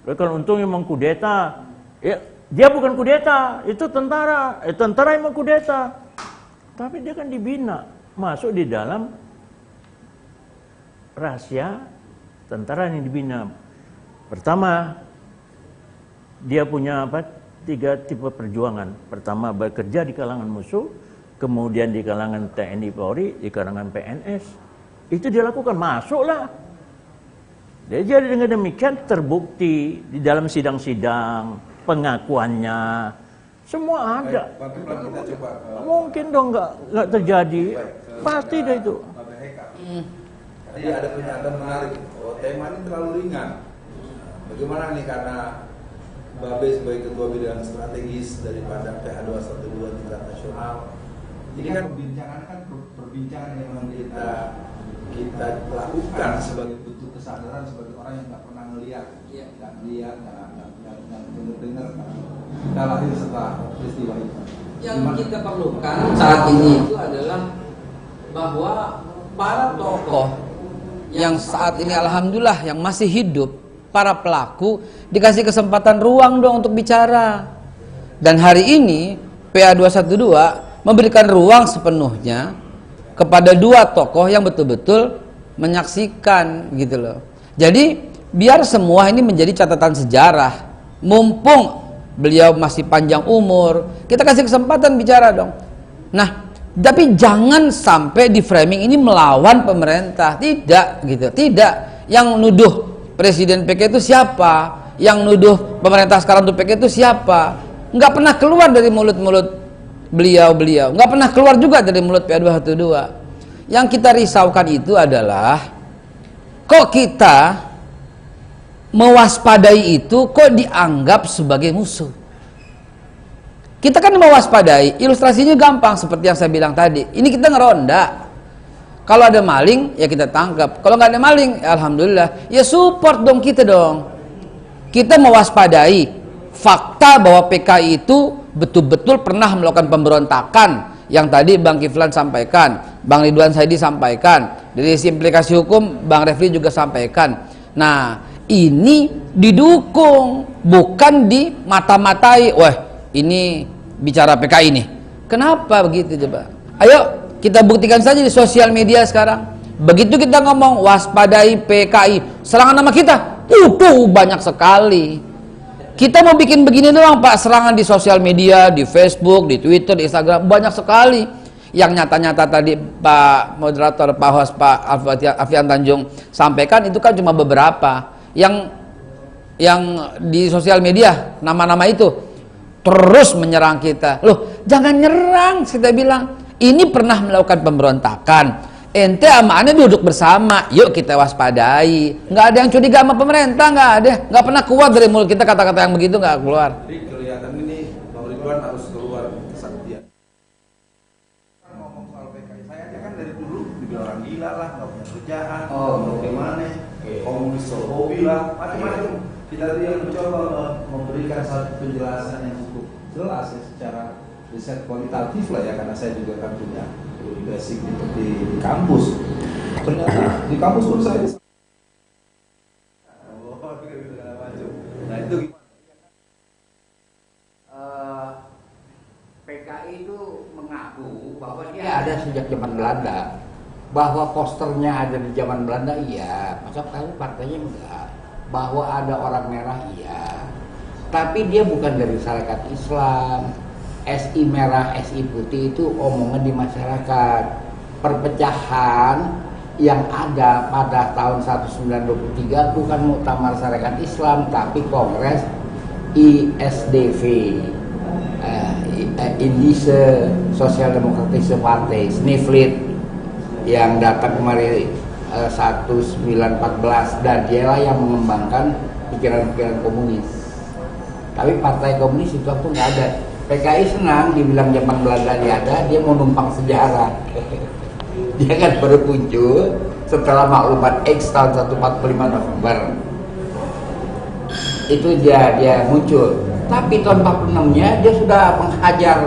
E: Letkol Untung yang mengkudeta. Ya, dia bukan kudeta, itu tentara. Tentara yang mengkudeta. Tapi dia kan dibina. Masuk di dalam rahasia tentara yang dibina. Pertama, dia punya 3 tipe perjuangan. Pertama, bekerja di kalangan musuh, kemudian di kalangan TNI Polri, di kalangan PNS. Itu dia lakukan, masuklah. Jadi dengan demikian terbukti di dalam sidang-sidang, pengakuannya, semua ada.
A: Kita coba
E: Mungkin dong nggak terjadi, pasti deh itu.
A: Tadi ada pernyataan menarik, tema ini terlalu ringan. Bagaimana nih, karena Babe sebagai ketua bidang strategis daripada PA 212 tingkat nasional. Ini kan perbincangan yang memang kita lakukan sebagai bentuk kesadaran sebagai orang yang nggak pernah melihat, nggak dengar. Kita lahir setelah peristiwa itu.
D: Yang kita perlukan saat ini itu adalah bahwa para tokoh yang saat ini alhamdulillah yang masih hidup, para pelaku dikasih kesempatan ruang dong untuk bicara. Dan hari ini PA 212 memberikan ruang sepenuhnya kepada dua tokoh yang betul-betul menyaksikan gitu loh. Jadi biar semua ini menjadi catatan sejarah. Mumpung beliau masih panjang umur, kita kasih kesempatan bicara dong. Nah, tapi jangan sampai di framing ini melawan pemerintah. Tidak gitu. Tidak. Yang nuduh Presiden PK itu siapa? Yang nuduh pemerintah sekarang itu PK itu siapa? Nggak pernah keluar dari mulut-mulut beliau. Nggak pernah keluar juga dari mulut PA 212. Yang kita risaukan itu adalah kok kita mewaspadai itu kok dianggap sebagai musuh. Kita kan mewaspadai, ilustrasinya gampang seperti yang saya bilang tadi. Ini kita ngeronda. Kalau ada maling, ya kita tangkap. Kalau nggak ada maling, ya alhamdulillah. Ya support dong kita dong. Kita mewaspadai fakta bahwa PKI itu betul-betul pernah melakukan pemberontakan. Yang tadi Bang Kiflan sampaikan, Bang Ridwan Saidi sampaikan. Dari sisi implikasi hukum, Bang Refli juga sampaikan. Nah, ini didukung, bukan dimata-matai. Wah, ini bicara PKI nih. Kenapa begitu coba? Ayo kita buktikan saja di sosial media sekarang. Begitu kita ngomong waspadai PKI, serangan nama kita, banyak sekali. Kita mau bikin begini doang Pak, serangan di sosial media, di Facebook, di Twitter, di Instagram, banyak sekali. Yang nyata-nyata tadi Pak moderator, Pak host, Pak Alfian Tanjung sampaikan itu kan cuma beberapa. Yang di sosial media, nama-nama itu terus menyerang kita. Loh, jangan nyerang, kita bilang. Ini pernah melakukan pemberontakan. Ente sama ane duduk bersama. Yuk kita waspadai. Nggak ada yang curiga sama pemerintah, nggak ada. Nggak pernah keluar dari mulut kita kata-kata yang begitu, nggak keluar.
A: Jadi kelihatan ini Bang Ridwan harus keluar kesaktian. Ngomong soal PKI, saya aja kan dari dulu dibilang orang gila lah, nggak punya kerjaan, bagaimana, komunis hobi lah, macam-macam. Kita dia mencoba memberikan satu penjelasan yang cukup jelas ya, secara riset kualitatif lah ya, karena saya juga kan punya basic di kampus. Ternyata di kampus pun saya nah itu
B: PKI itu mengaku bahwa dia ada sejak zaman Belanda, bahwa posternya ada di zaman Belanda, iya. Masa partainya enggak? Bahwa ada orang merah, iya. Tapi dia bukan dari syarikat Islam. SI merah, SI putih itu omongan di masyarakat. Perpecahan yang ada pada tahun 1923 bukan Muktamar Syarikat Islam, tapi Kongres ISDV, Indische Sozialdemokratische Partei, Sniflit, yang datang kemari 1914, dan dialah yang mengembangkan pikiran-pikiran komunis. Tapi partai komunis itu waktu nggak ada. PKI senang dibilang zaman Belanda dia ada, dia mau numpang sejarah. Dia kan baru muncul setelah maklumat X tahun 145 November. Itu dia muncul. Tapi tahun 46-nya dia sudah menghajar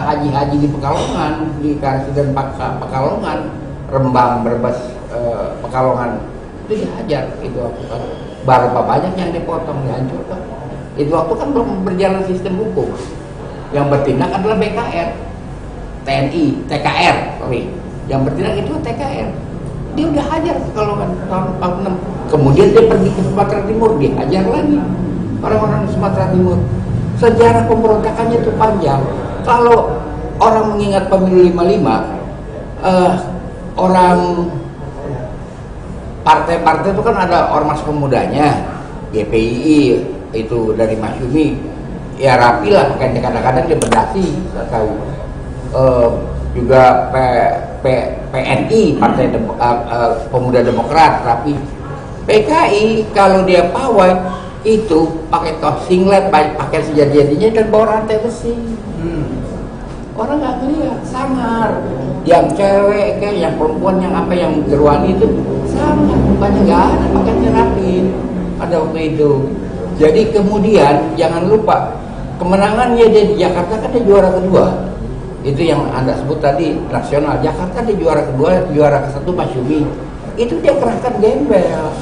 B: haji-haji di Pekalongan, di Karsiden Pekalongan, Rembang, Brebes, Pekalongan. Itu dihajar itu waktu kan. Berapa banyak yang dipotong, dihancurkan. Itu waktu kan belum berjalan sistem hukum. Yang bertindak adalah BKR, TNI, TKR, sorry. Yang bertindak itu TKR. Dia udah hajar kalau kan tahun 46. Kemudian dia pergi ke Sumatera Timur, dia hajar lagi orang-orang di Sumatera Timur. Sejarah pemberontakannya itu panjang. Kalau orang mengingat pemilu 55, orang partai-partai itu kan ada ormas pemudanya, GPII itu dari Masyumi. Ya rapi lah, kadang-kadang dia berdasi, saya tahu. Juga PNI, Partai Pemuda Demokrat, rapi. PKI kalau dia pawai itu pakai tos singlet, pakai sejadi-jadinya dan bawa rantai besi. Orang nggak ngeliat, sangar. Yang cewek kayak yang perempuan yang apa yang gerwani itu sangar, mukanya nggak ada, pakainya rapi pada waktu itu. Jadi kemudian jangan lupa kemenangannya dia di Jakarta kan dia juara kedua. Itu yang Anda sebut tadi nasional. Jakarta dia juara kedua, juara ke-1 Masyumi. Itu dia kerahkan gembel.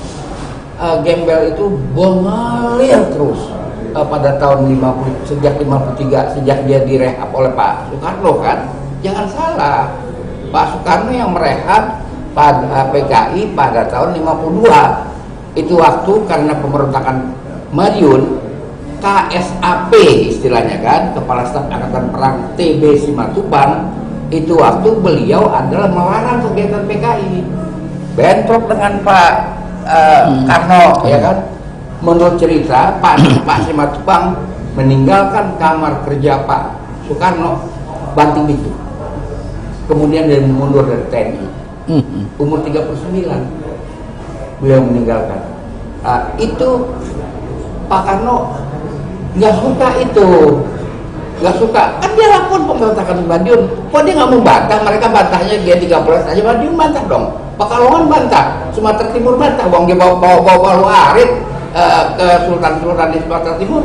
B: Gembel itu mengalir terus pada tahun 50, sejak 53, sejak dia direhab oleh Pak Soekarno kan. Jangan salah, Pak Soekarno yang merehab pada PKI pada tahun 52. Itu waktu karena pemberontakan Madiun, KSAP istilahnya kan, Kepala Staf Angkatan Perang TB Simatupang. Itu waktu beliau adalah melarang kegiatan PKI. Bentrok dengan Pak Karno, ya kan. Menurut cerita Pak Simatupang meninggalkan kamar kerja Pak Soekarno banting pintu. Kemudian dia mundur dari TNI. Umur 39 beliau meninggalkan. Itu Pak Karno nggak suka itu, nggak suka. Kan dia lapor pemberontakan Madiun. Kok dia nggak mau bantah? Mereka bantahnya G13 aja, Madiun bantah dong. Pekalongan bantah, Sumatera Timur bantah. Wong dia bawa arit ke sultan-sultan di Sumatera Timur.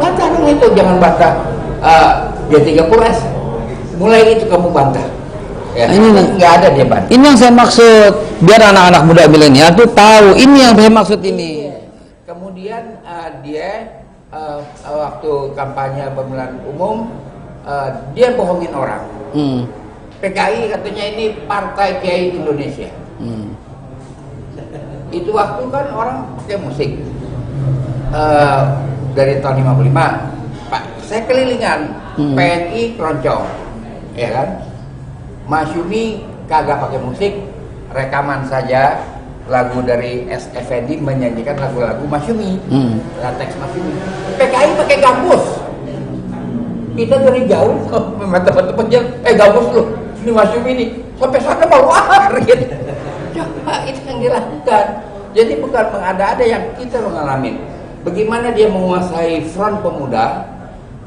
B: Bantah dong itu, jangan bantah G13S. Mulai itu kamu bantah. Ya, ini nggak ada dia bantah.
D: Ini yang saya maksud, biar anak-anak muda milenial tuh tahu. Ini yang saya maksud ini.
B: Kemudian dia waktu kampanye pemilihan umum dia bohongin orang. PKI katanya ini Partai Kiai Indonesia. Itu waktu kan orang pakai musik dari tahun 55. Pak, saya kelilingan PNI keroncong, ya kan? Masyumi kagak pakai musik, rekaman saja lagu dari S. Effendi menyanyikan lagu-lagu Masyumi, teks Masyumi. PKI pakai gambus. Kita dari jauh teman-teman gambus lu, ini Masyumi nih, sampai sana mau gitu. Coba itu yang dilakukan. Jadi bukan mengada-ada, yang kita mengalami. Bagaimana dia menguasai front pemuda,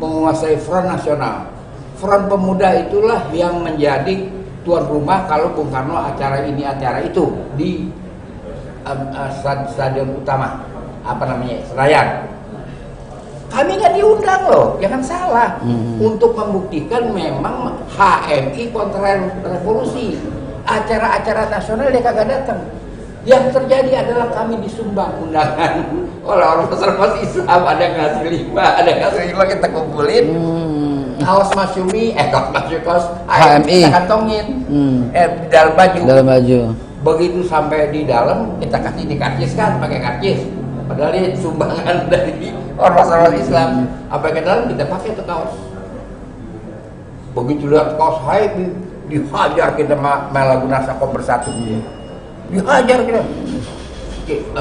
B: menguasai front nasional. Front pemuda itulah yang menjadi tuan rumah kalau Bung Karno acara ini acara itu di stadion utama, apa namanya, Senayan. Kami nggak diundang loh, jangan salah. Untuk membuktikan memang HMI kontra revolusi. Acara-acara nasional dia kagak datang. Yang terjadi adalah kami disumbang undangan oleh orang ormas Islam, ada yang ngasih 5, ada yang ngasih 5, kita kumpulin. Kaos Masyumi, kaos HMI kita kantongin di dalam baju. Begitu sampai di dalam kita kasih dikarciskan pakai karcis. Padahal ini sumbangan dari ormas Islam. Apa ke dalam kita pakai itu kaos. Begitu lihat kaos HMI, dihajar kita Malaguna Sako Bersatu. Dihajar kita.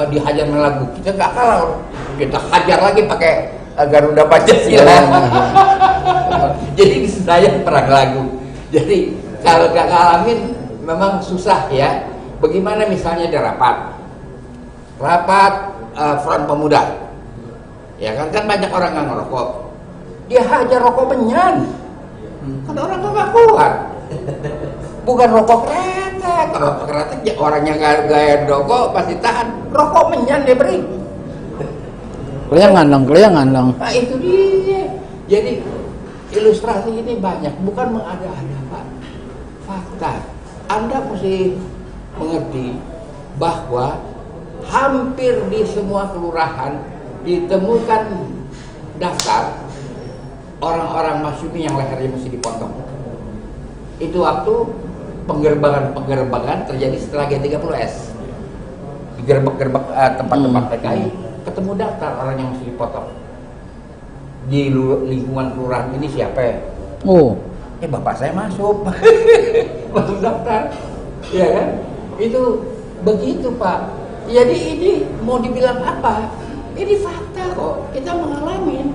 B: Dihajar lagu. Kita nggak kalah. Kita hajar lagi pakai Garuda Pancasila. Jadi di Senayan perang lagu. Jadi kalau nggak ngalamin memang susah ya. Bagaimana misalnya ada rapat front pemuda, ya kan banyak orang nggak ngerokok, dia hajar rokok menyan, kan orang nggak kuat, bukan rokok kretek, kalau kretek ya orang yang gaya rokok pasti tahan, rokok menyan dia beri,
D: Keliang-keliang.
B: nah itu dia, jadi ilustrasi ini banyak, bukan mengada-ada Pak, fakta. Anda mesti mengerti bahwa hampir di semua kelurahan ditemukan daftar orang-orang Masyumi yang lehernya mesti dipotong. Itu waktu penggerbakan terjadi setelah G30S. Digerbek-gerbek tempat-tempat PKI, ketemu daftar orang yang mesti dipotong. Di lingkungan kelurahan ini siapa ya? Bapak saya masuk. Masuk daftar. Ya kan? Itu begitu Pak. Jadi ini mau dibilang apa? Ini fakta kok. Kita mengalami.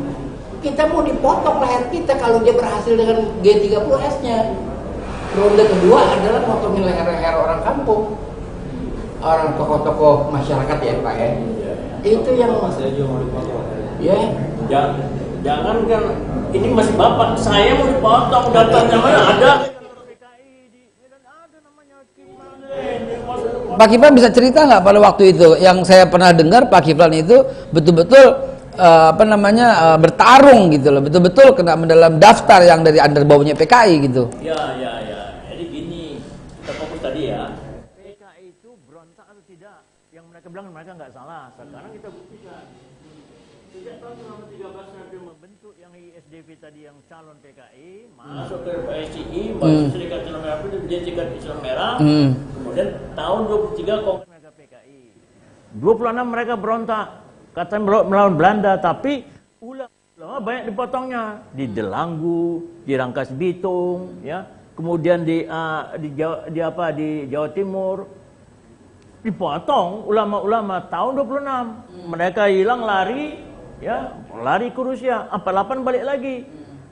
B: Kita mau dipotong leher kita kalau dia berhasil dengan G30S-nya. Ronde kedua adalah potongin leher-leher orang kampung, orang tokoh-tokoh masyarakat ya Pak ya.
E: Itu yang ya, jangan kan ini masih bapak saya mau dipotong datanya mana ada.
D: Pak Kiflan bisa cerita nggak pada waktu itu? Yang saya pernah dengar Pak Kiflan itu betul-betul bertarung gitu loh, betul-betul kena dalam daftar yang dari under bawahnya PKI gitu.
E: Ya. Jadi gini, kita fokus tadi ya. PKI itu berontak atau tidak? Yang mereka bilang mereka nggak salah. Sekarang kita buktikan. Sejak tahun 2013 nanti membentuk yang ISDP tadi yang calon PKI masuk ke PSCI, masuk Serikat Islam Merah Putih, jadi Serikat Islam Merah. Kemudian tahun 23 Kongres mereka PKI. 26 mereka berontak. Katanya melawan Belanda, tapi ulama banyak dipotongnya di Delanggu, di Rangkas Bitung, ya, kemudian di Jawa Timur dipotong ulama-ulama tahun 26 mereka hilang lari, ya, lari ke Rusia, 48 balik lagi,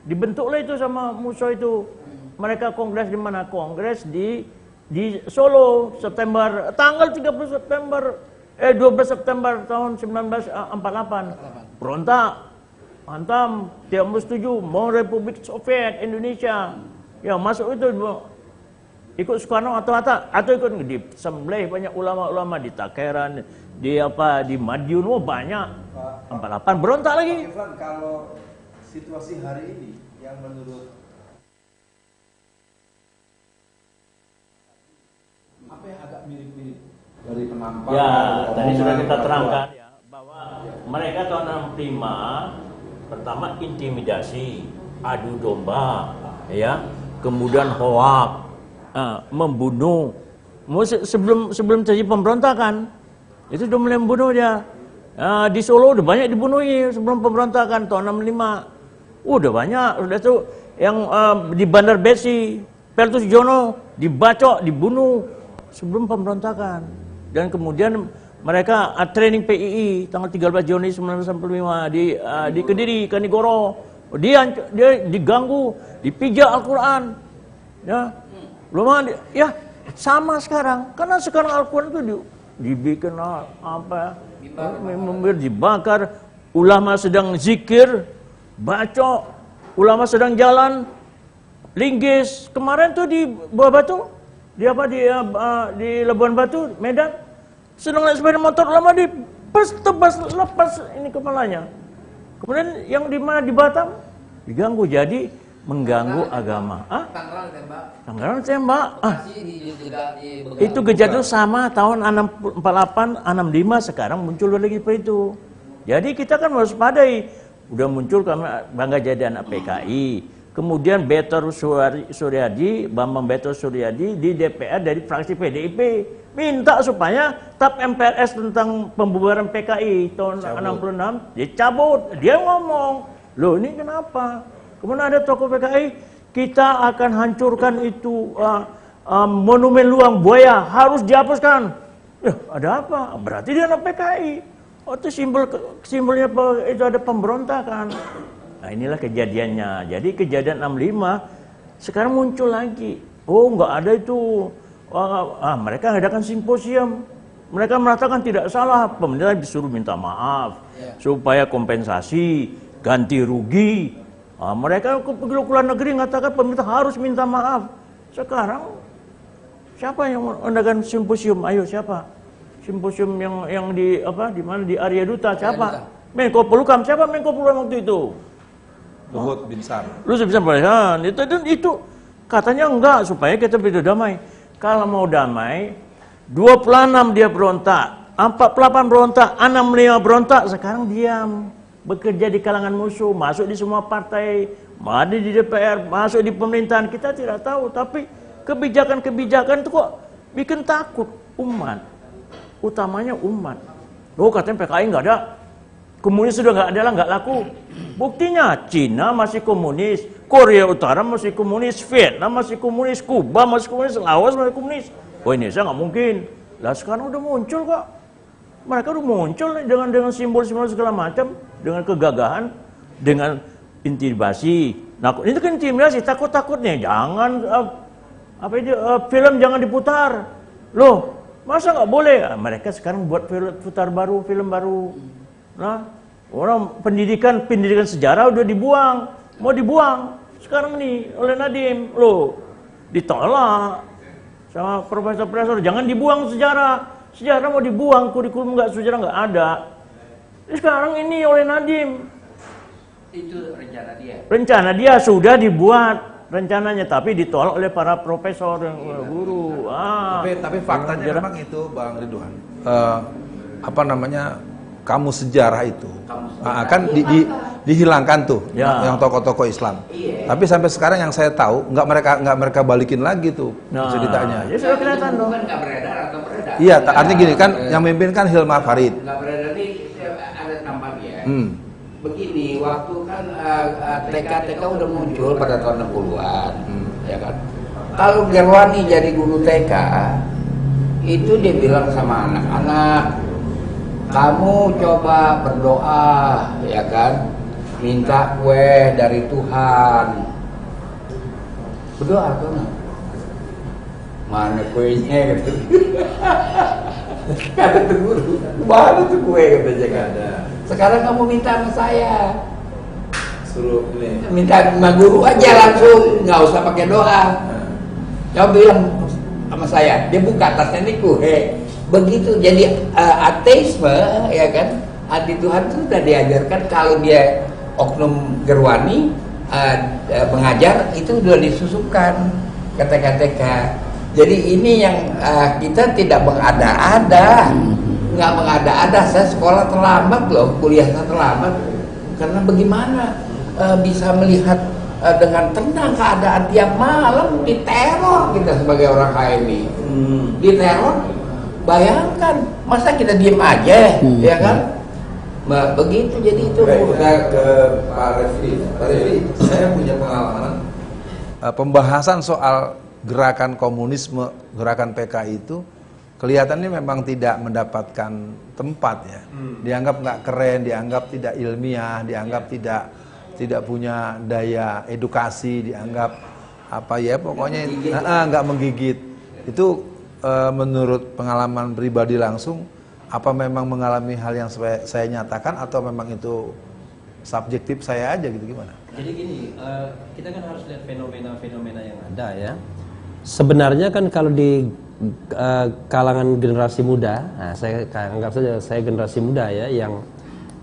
E: dibentuklah itu sama musuh itu. Mereka kongres di mana? Kongres di Solo September tanggal 12 September tahun 1948. Berontak, hantam, tidak setuju, mau Republik Soviet Indonesia. Ya masuk itu, ikut Soekarno atau ikut di sembelih banyak ulama-ulama di Takeran, di Madiun, banyak. 48 berontak lagi.
A: Pak Kiflan, kalau situasi hari ini yang menurut apa yang agak mirip-mirip dari penampakan?
E: Ya, tadi sudah kita terangkan ya, bahwa mereka tahun 65 pertama intimidasi, adu domba, ya, kemudian hoak, membunuh. Sebelum terjadi pemberontakan, itu sudah mulai membunuh dia. Di Solo udah banyak dibunuhi sebelum pemberontakan tahun 65. Udah banyak, udah tuh yang di Bandar Besi, Peltus Jono dibacok, dibunuh sebelum pemberontakan. Dan kemudian mereka training PII tanggal 13 Juni 1965 di Kediri, Kanigoro. Dia diganggu, dipijak Al-Quran. Ya. Belum ada, ya sama sekarang. Karena sekarang Al-Quran itu dibikin dibakar, ulama sedang zikir, bacok, ulama sedang jalan, linggis. Kemarin tuh di Buah Batu, di Labuan Batu, Medan, sedang naik sepeda motor, ulama tebas lepas ini kepalanya. Kemudian yang di mana di Batam diganggu, jadi mengganggu agama. Tangerang tembak. Itu kejadian sama tahun 48, 65, sekarang muncul lagi seperti itu. Jadi kita kan harus padai. Udah muncul karena bangga jadi anak PKI. Kemudian Betor Suryadi, Bambang Betor Suryadi di DPR dari fraksi PDIP minta supaya TAP MPRS tentang pembubaran PKI tahun 66 dicabut. Dia ngomong, loh ini kenapa? Kemudian ada tokoh PKI, kita akan hancurkan itu monumen Luang Buaya, harus dihapuskan. Ada apa? Berarti dia anak PKI. Oh, itu simbolnya itu ada pemberontakan. Nah inilah kejadiannya. Jadi kejadian 65 sekarang muncul lagi. Oh nggak ada itu. Mereka ngadakan simposium. Mereka mengatakan tidak salah. Pemerintah disuruh minta maaf supaya kompensasi, ganti rugi. Mereka ke luar negeri mengatakan pemerintah harus minta maaf. Sekarang siapa yang mengadakan simposium? Ayo siapa? Simposium yang di mana di Arya Duta siapa? Menko Polhukam. Siapa Menko Polhukam waktu itu?
A: Luhut Binsar.
E: Luhut Binsar. Itu katanya enggak, supaya kita bisa damai. Kalau mau damai, 26 dia berontak, 48 berontak, 65 berontak, sekarang diam. Bekerja di kalangan musuh, masuk di semua partai, ada di DPR, masuk di pemerintahan, kita tidak tahu. Tapi kebijakan-kebijakan itu kok bikin takut umat. Utamanya umat. Oh katanya PKI nggak ada, komunis sudah nggak ada lah, nggak laku. Buktinya Cina masih komunis, Korea Utara masih komunis, Vietnam masih komunis, Kuba masih komunis, Laos masih komunis. Oh Indonesia nggak mungkin. Lah sekarang udah muncul kok. Mereka udah muncul dengan simbol-simbol segala macam, dengan kegagahan, dengan intimidasi. Nah ini kan intimidasi, takut-takutnya jangan film jangan diputar. Loh, Masa nggak boleh? Nah, mereka sekarang buat film baru. Nah, orang pendidikan sejarah udah dibuang, mau dibuang sekarang nih oleh Nadiem, loh ditolak sama profesor-profesor, jangan dibuang sejarah mau dibuang, kurikulum sejarah nggak ada. Sekarang ini oleh Nadiem,
B: Itu
E: rencana dia sudah dibuat rencananya, tapi ditolak oleh para profesor dan guru.
A: Tapi faktanya memang itu, Bang Ridwan. Kamu sejarah itu kan dihilangkan tuh yang tokoh-tokoh Islam. Tapi sampai sekarang yang saya tahu nggak mereka balikin lagi tuh ceritanya.
E: Ya sudah kelihatan dong.
B: Nggak beredar atau beredar?
A: Iya, artinya gini kan, yang memimpin kan Hilma Farid.
B: Nggak beredar ini ada tampaknya. Begini, waktu kan TK udah muncul pada tahun 60-an, ya kan. Kalau Gerwani jadi guru TK, itu dia bilang sama anak-anak, kamu coba berdoa, ya kan, minta kue dari Tuhan. Berdoa tuh, mana kuenya gitu. Kata tuh guru, mana tuh kue katanya kan. Sekarang kamu minta sama saya.
A: Suruh ini.
B: Minta sama guru aja langsung, nggak usah pakai doa. Coba bilang sama saya, dia buka tasnya nih kue. Begitu, jadi ateisme, ya kan, anti Tuhan itu sudah diajarkan. Kalau dia oknum Gerwani pengajar, itu sudah disusupkan ke TK-TK. Jadi ini yang kita tidak mengada-ada, nggak mengada-ada. Saya sekolah terlambat loh, kuliah saya terlambat, karena bagaimana bisa melihat dengan tenang keadaan tiap malam diteror kita sebagai orang HMI, diteror. Bayangkan, masa kita diem aja, ya kan? Begitu, jadi itu.
A: Kita ke Pak Refli. Saya punya pengalaman pembahasan soal gerakan komunisme, gerakan PKI itu kelihatannya memang tidak mendapatkan tempat ya. Dianggap nggak keren, dianggap tidak ilmiah, dianggap tidak punya daya edukasi, dianggap pokoknya nggak menggigit. Itu menurut pengalaman pribadi langsung, apa memang mengalami hal yang saya nyatakan atau memang itu subjektif saya aja gitu, gimana?
C: Jadi gini, kita kan harus lihat fenomena-fenomena yang ada ya. Sebenarnya kan kalau di kalangan generasi muda, nah saya anggap saja saya generasi muda ya,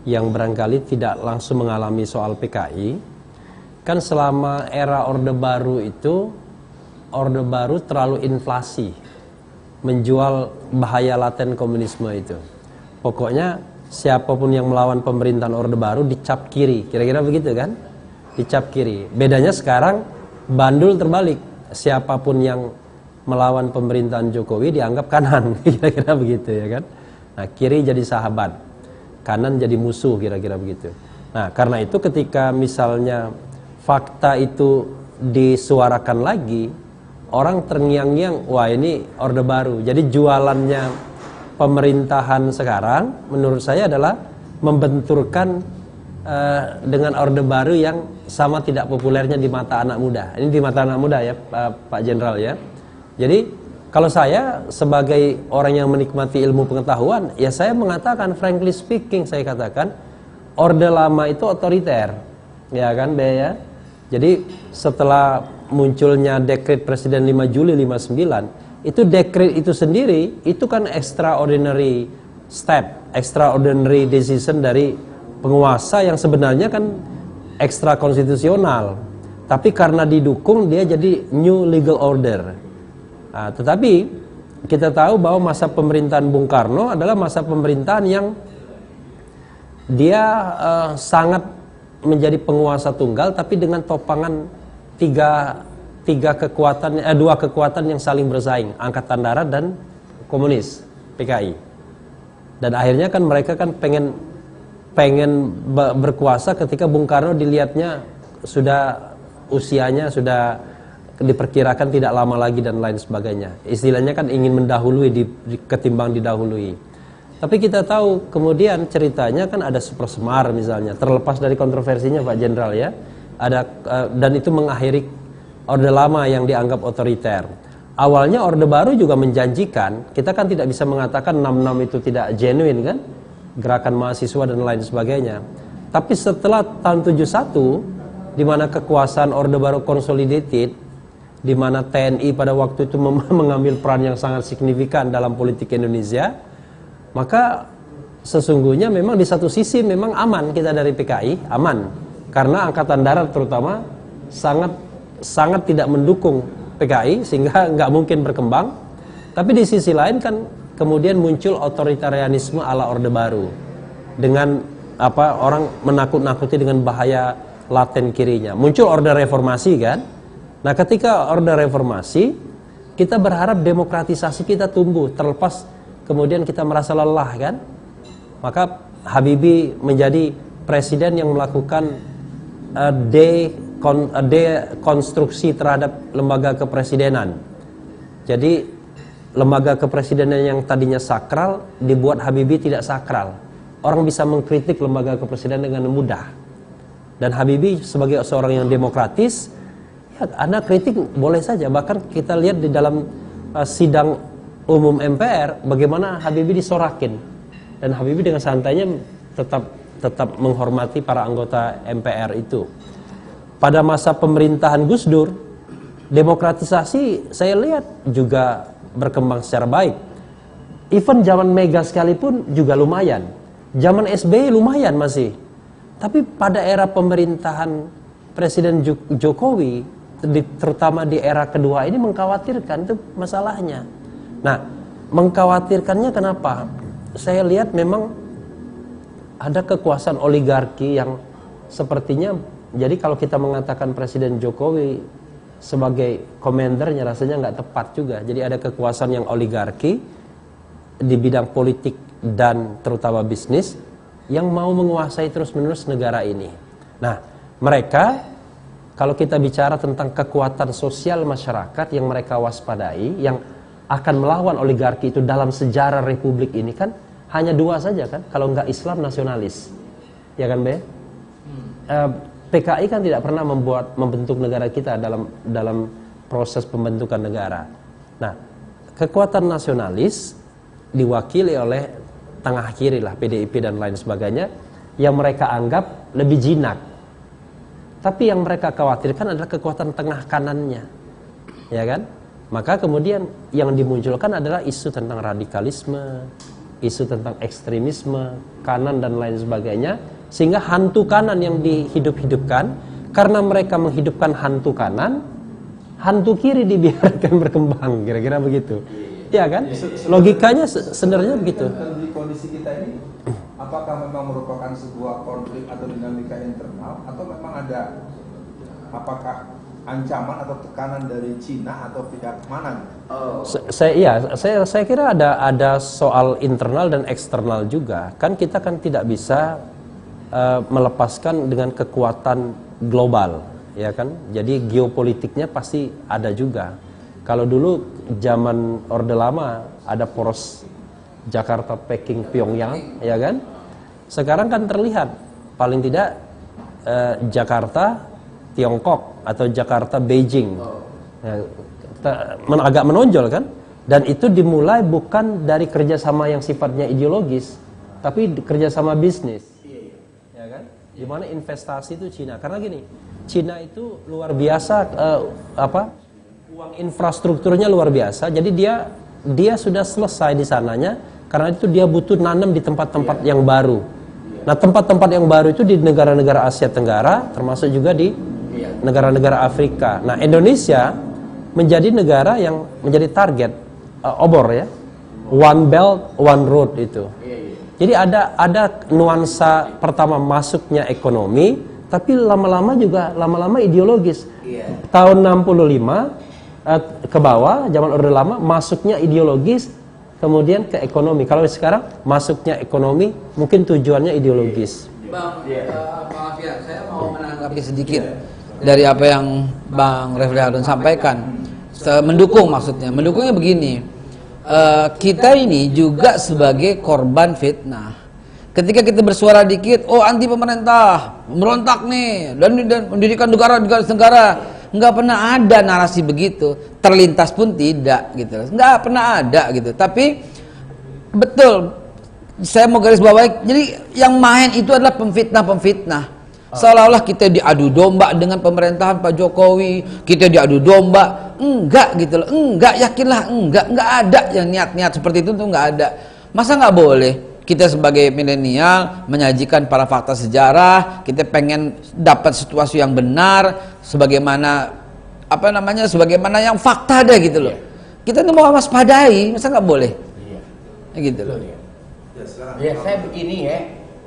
C: yang barangkali tidak langsung mengalami soal PKI, kan selama era Orde Baru itu, Orde Baru terlalu inflasi, menjual bahaya laten komunisme itu. Pokoknya siapapun yang melawan pemerintahan Orde Baru dicap kiri, kira-kira begitu kan? Dicap kiri. Bedanya sekarang bandul terbalik, siapapun yang melawan pemerintahan Jokowi dianggap kanan, kira-kira begitu ya kan? Nah, kiri jadi sahabat, kanan jadi musuh, kira-kira begitu. Nah, karena itu ketika misalnya fakta itu disuarakan lagi, orang terngiang-ngiang, wah ini Orde Baru. Jadi jualannya pemerintahan sekarang menurut saya adalah membenturkan dengan Orde Baru yang sama tidak populernya di mata anak muda. Ini di mata anak muda ya Pak Jenderal ya. Jadi kalau saya sebagai orang yang menikmati ilmu pengetahuan, ya saya mengatakan, frankly speaking, saya katakan Orde Lama itu otoriter, ya kan ya. Jadi setelah munculnya dekret Presiden 5 Juli 59, itu dekret itu sendiri itu kan extraordinary step, extraordinary decision dari penguasa yang sebenarnya kan ekstra konstitusional, tapi karena didukung dia jadi new legal order. Nah, tetapi kita tahu bahwa masa pemerintahan Bung Karno adalah masa pemerintahan yang dia sangat menjadi penguasa tunggal, tapi dengan topangan dua kekuatan yang saling bersaing, Angkatan Darat dan komunis PKI. Dan akhirnya kan mereka kan pengen berkuasa ketika Bung Karno dilihatnya sudah usianya sudah diperkirakan tidak lama lagi dan lain sebagainya. Istilahnya kan ingin mendahului ketimbang didahului. Tapi kita tahu kemudian ceritanya kan ada Super Semar misalnya, terlepas dari kontroversinya Pak Jenderal ya, ada dan itu mengakhiri Orde Lama yang dianggap otoriter. awalnya Orde Baru juga menjanjikan, kita kan tidak bisa mengatakan 66 itu tidak genuine kan, gerakan mahasiswa dan lain sebagainya. Tapi setelah tahun 71, di mana kekuasaan Orde Baru consolidated, di mana TNI pada waktu itu mengambil peran yang sangat signifikan dalam politik Indonesia, maka sesungguhnya memang di satu sisi memang aman kita dari PKI, aman. Karena Angkatan Darat terutama sangat tidak mendukung PKI sehingga nggak mungkin berkembang. Tapi di sisi lain kan kemudian muncul otoritarianisme ala Orde Baru dengan orang menakut-nakuti dengan bahaya laten kirinya. Muncul Orde Reformasi kan. Nah, ketika Orde Reformasi, kita berharap demokratisasi kita tumbuh, terlepas kemudian kita merasa lelah kan. Maka Habibie menjadi presiden yang melakukan dekonstruksi terhadap lembaga kepresidenan. Jadi lembaga kepresidenan yang tadinya sakral dibuat Habibie tidak sakral. Orang bisa mengkritik lembaga kepresidenan dengan mudah. Dan Habibie sebagai seorang yang demokratis, ya, Anda kritik boleh saja. Bahkan kita lihat di dalam sidang umum MPR bagaimana Habibie disorakin. Dan Habibie dengan santainya tetap menghormati para anggota MPR itu. Pada masa pemerintahan Gus Dur, demokratisasi saya lihat juga berkembang secara baik. Even zaman Mega sekalipun juga lumayan. Zaman SBY lumayan masih. Tapi pada era pemerintahan Presiden Jokowi, terutama di era kedua ini mengkhawatirkan, itu masalahnya. Nah, mengkhawatirkannya kenapa? Saya lihat memang ada kekuasaan oligarki yang sepertinya, jadi kalau kita mengatakan Presiden Jokowi sebagai komandernya rasanya nggak tepat juga. Jadi ada kekuasaan yang oligarki di bidang politik dan terutama bisnis yang mau menguasai terus-menerus negara ini. Nah, mereka kalau kita bicara tentang kekuatan sosial masyarakat yang mereka waspadai, yang akan melawan oligarki itu dalam sejarah republik ini kan hanya dua saja kan, kalau nggak Islam nasionalis, ya kan Be? PKI kan tidak pernah membentuk negara kita dalam proses pembentukan negara. Nah, kekuatan nasionalis diwakili oleh tengah kiri lah, PDIP dan lain sebagainya, yang mereka anggap lebih jinak. Tapi yang mereka khawatirkan adalah kekuatan tengah kanannya, ya kan? Maka kemudian yang dimunculkan adalah isu tentang radikalisme, isu tentang ekstremisme, kanan dan lain sebagainya, sehingga hantu kanan yang dihidup-hidupkan, karena mereka menghidupkan hantu kanan, hantu kiri dibiarkan berkembang, kira-kira begitu. Ya kan? Logikanya sebenarnya begitu.
A: Di kondisi kita ini, apakah memang merupakan sebuah konflik atau dinamika internal, atau memang ada apakah ancaman atau tekanan dari Cina atau pihak mana?
C: Saya kira ada soal internal dan eksternal juga. Kan kita kan tidak bisa melepaskan dengan kekuatan global, ya kan? Jadi geopolitiknya pasti ada juga. Kalau dulu zaman Orde Lama ada poros Jakarta, Peking, Pyongyang, ya kan? Sekarang kan terlihat paling tidak Jakarta, Tiongkok atau Jakarta, Beijing, agak menonjol kan? Dan itu dimulai bukan dari kerjasama yang sifatnya ideologis, tapi kerjasama bisnis, ya kan? Di mana investasi itu Cina, karena gini, Cina itu luar biasa, uang infrastrukturnya luar biasa, jadi dia sudah selesai di sananya, karena itu dia butuh nanam di tempat-tempat yang baru. Nah, tempat-tempat yang baru itu di negara-negara Asia Tenggara, termasuk juga di negara-negara Afrika. Nah, Indonesia menjadi negara yang menjadi target obor ya, One Belt One Road itu. Jadi ada nuansa pertama masuknya ekonomi, tapi lama-lama ideologis. Tahun 65 ke bawah, zaman Orde Lama masuknya ideologis, kemudian ke ekonomi. Kalau sekarang masuknya ekonomi, mungkin tujuannya ideologis.
D: Bang, maaf ya, saya mau menanggapi sedikit dari apa yang Bang Refli Harun sampaikan. Mendukung maksudnya, mendukungnya begini. Kita ini juga sebagai korban fitnah. Ketika kita bersuara dikit, oh anti pemerintah, memberontak nih, dan pendidikan negara, nggak pernah ada narasi begitu, terlintas pun tidak gitu, nggak pernah ada gitu. Tapi betul, saya mau garis bawahi, jadi yang main itu adalah pemfitnah, seolah-olah kita diadu domba dengan pemerintahan Pak Jokowi, kita diadu domba, enggak gitu loh, enggak, yakinlah enggak ada yang niat-niat seperti itu tuh, enggak ada. Masa nggak boleh kita sebagai milenial menyajikan para fakta sejarah, kita pengen dapat situasi yang benar, sebagaimana sebagaimana yang fakta ada gitu loh. Kita tuh mau waspadai, masa nggak boleh? Gitu loh.
B: Ya, saya begini ya.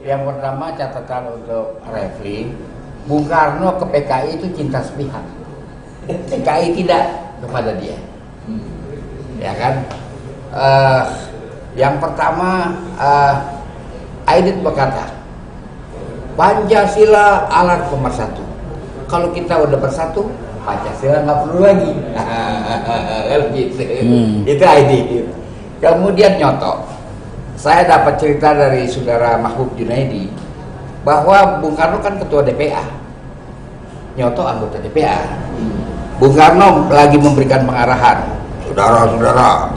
B: Yang pertama catatan untuk Refli, Bung Karno ke PKI itu cinta sepihak. PKI tidak kepada dia. Ya kan? Yang pertama, Aidit berkata, Pancasila alat pemersatu. Kalau kita udah bersatu, Pancasila nggak perlu lagi. Gitu. Itu Aidit. Kemudian Nyoto, saya dapat cerita dari saudara Mahbub Junaidi bahwa Bung Karno kan ketua DPA, Nyoto anggota DPA. Bung Karno lagi memberikan pengarahan, saudara-saudara,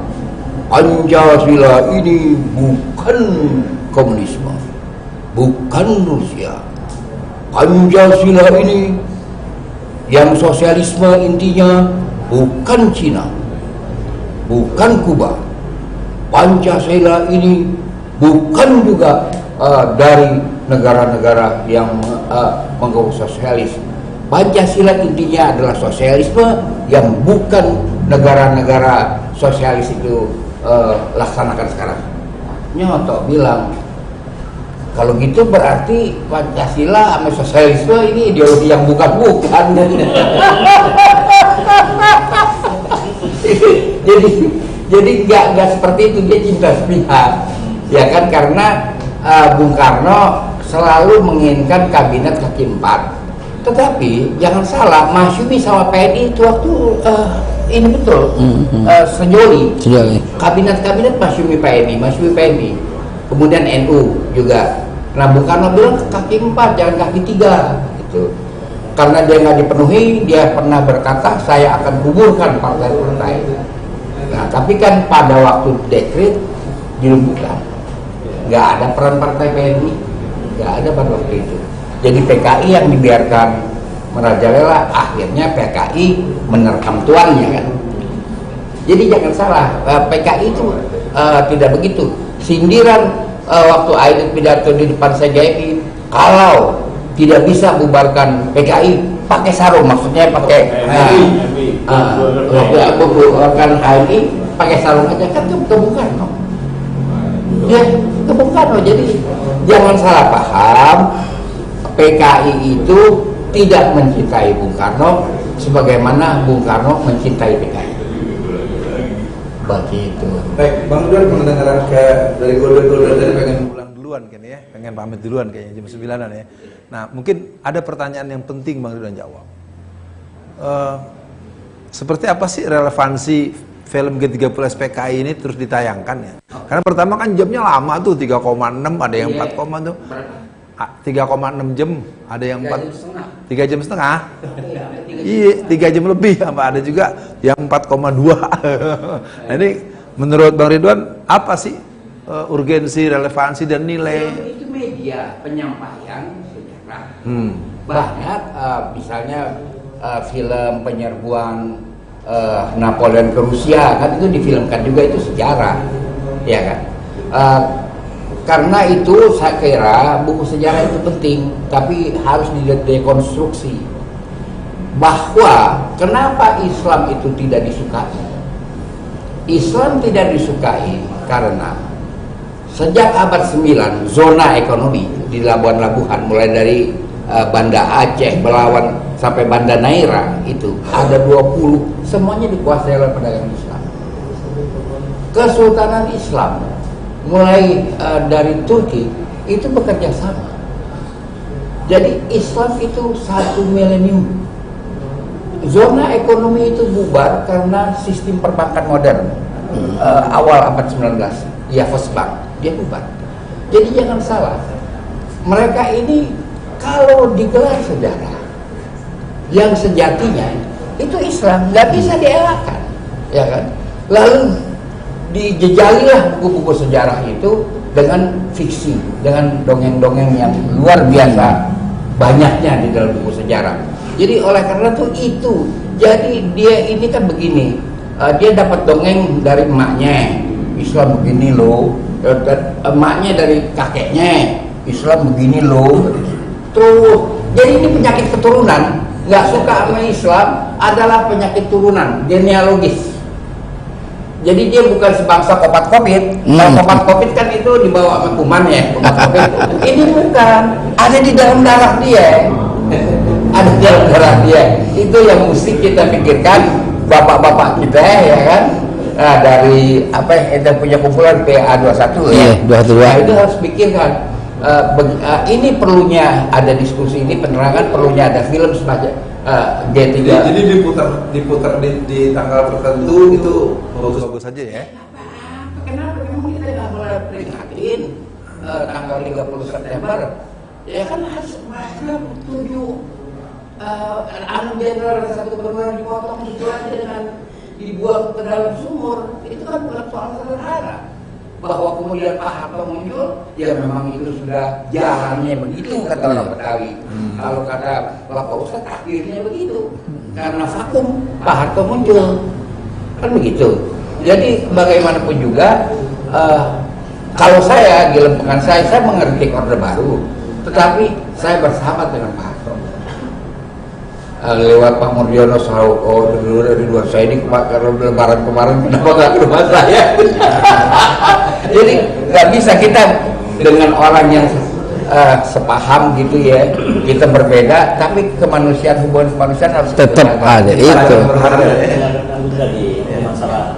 B: Pancasila ini bukan komunisme, bukan Rusia. Pancasila ini yang sosialisme intinya bukan Cina, bukan Kuba. Pancasila ini bukan juga dari negara-negara yang mengurus sosialis. Pancasila intinya adalah sosialisme yang bukan negara-negara sosialis itu laksanakan sekarang. Nyoto bilang, kalau gitu berarti Pancasila sama sosialisme ini ideologi yang bukan-bukan. Jadi nggak seperti itu, dia cinta sepihak, ya kan, karena Bung Karno selalu menginginkan kabinet kaki empat. Tetapi jangan salah, Masyumi sama PNI itu waktu ini betul sejoli. Kabinet Masyumi PNI, kemudian NU juga. Nah, Bung Karno bilang kaki empat, jangan kaki tiga, gitu. Karena dia nggak dipenuhi, dia pernah berkata, saya akan kuburkan partai-partai. Nah, tapi kan pada waktu dekret dilumpuhkan, nggak ada peran partai PNI, nggak ada pada waktu itu. Jadi PKI yang dibiarkan merajalela, akhirnya PKI menerkam tuannya kan. Jadi jangan salah, PKI itu tidak begitu. Sindiran waktu Aidit pidato di depan CJI, kalau tidak bisa bubarkan PKI, pakai sarung, maksudnya pakai bubarkan HMI, pakai sarung aja, kan ke Bung Karno. Ya, ke Bung Karno. Jadi jangan salah paham, PKI itu tidak mencintai Bung Karno sebagaimana Bung Karno mencintai PKI. Begitu.
A: Baik, Bang Ridwan, mendengarkan dari golder-golder tadi pengen pulang duluan kan ya, pengen pamit duluan kayaknya jam 9-an ya. Nah, mungkin ada pertanyaan yang penting Bang Ridwan jawab. Seperti apa sih relevansi film G30 SPKI ini terus ditayangkan ya? Karena pertama kan jamnya lama tuh, 3,6, ada yang 4, tuh. 3,6 jam, ada yang 3 jam setengah. Iya, 3 jam lebih, apa ada juga yang 4,2. Nah, ini menurut Bang Ridwan apa sih urgensi, relevansi dan nilai?
B: Itu media penyampaian sejarah. Banyak misalnya film penyerbuan Napoleon ke Rusia, kan itu difilmkan juga, itu sejarah, ya kan? Karena itu saya kira buku sejarah itu penting, tapi harus didekonstruksi bahwa kenapa Islam itu tidak disukai. Islam tidak disukai karena sejak abad 9 zona ekonomi di Labuan-Labuhan, mulai dari Banda Aceh, Belawan sampai Banda Neira, itu ada 20, semuanya dikuasai oleh pedagang Islam. Kesultanan Islam mulai dari Turki itu bekerja sama. Jadi Islam itu 1 milenium. Zona ekonomi itu bubar karena sistem perbankan modern. Awal abad 19, ya First Bank, dia bubar. Jadi jangan salah, mereka ini kalau digelar sejarah yang sejatinya itu Islam, nggak bisa dielakkan, ya kan? Lalu dijejalilah buku-buku sejarah itu dengan fiksi, dengan dongeng-dongeng yang luar biasa banyaknya di dalam buku sejarah. Jadi oleh karena itu, jadi dia ini kan begini, dia dapat dongeng dari emaknya, Islam begini loh, dan emaknya dari kakeknya, Islam begini loh, terus jadi ini penyakit keturunan. Nggak suka sama Islam adalah penyakit turunan, genealogis. Jadi dia bukan sebangsa obat COVID. Kalau obat COVID kan itu dibawa sama kuman ya, obat COVID. Ini bukan, ada di dalam darah dia. Ada di dalam darah dia. Itu yang mesti kita pikirkan, bapak-bapak kita ya kan. Nah, dari apa yang kita punya kumpulan PA21 ya. 22. Nah, itu harus pikirkan. Ini perlunya ada diskusi ini, penerangan, perlunya ada film semacam G3.
A: Jadi diputar di tanggal tertentu itu bagus-bagus saja ya.
B: Kenapa memang kita nggak mulai peringatin tanggal 30 September? Ya kan harus mereka tujuh jenderal satu benar dipotong itu aja dengan dibuang ke dalam sumur. Itu kan bukan soal sederhana. Bahwa kemudian Pak Harto muncul, ya memang itu sudah jalannya begitu kata orang Betawi. Kalau kata Bapak Ustadz akhirnya begitu, karena vakum Pak Harto muncul, kan begitu. Jadi bagaimanapun juga, kalau saya di lempengan saya mengerti Orde Baru, tetapi saya bersahabat dengan Pak Harto. Lewat Pak Murdiono selalu dulu dari luar saya ini karena lebaran kemarin kenapa nggak ke rumah saya. Jadi nggak bisa kita dengan orang yang sepaham gitu ya, kita berbeda tapi kemanusiaan, hubungan kemanusiaan harus
D: tetap ada itu.
E: Tadi masalah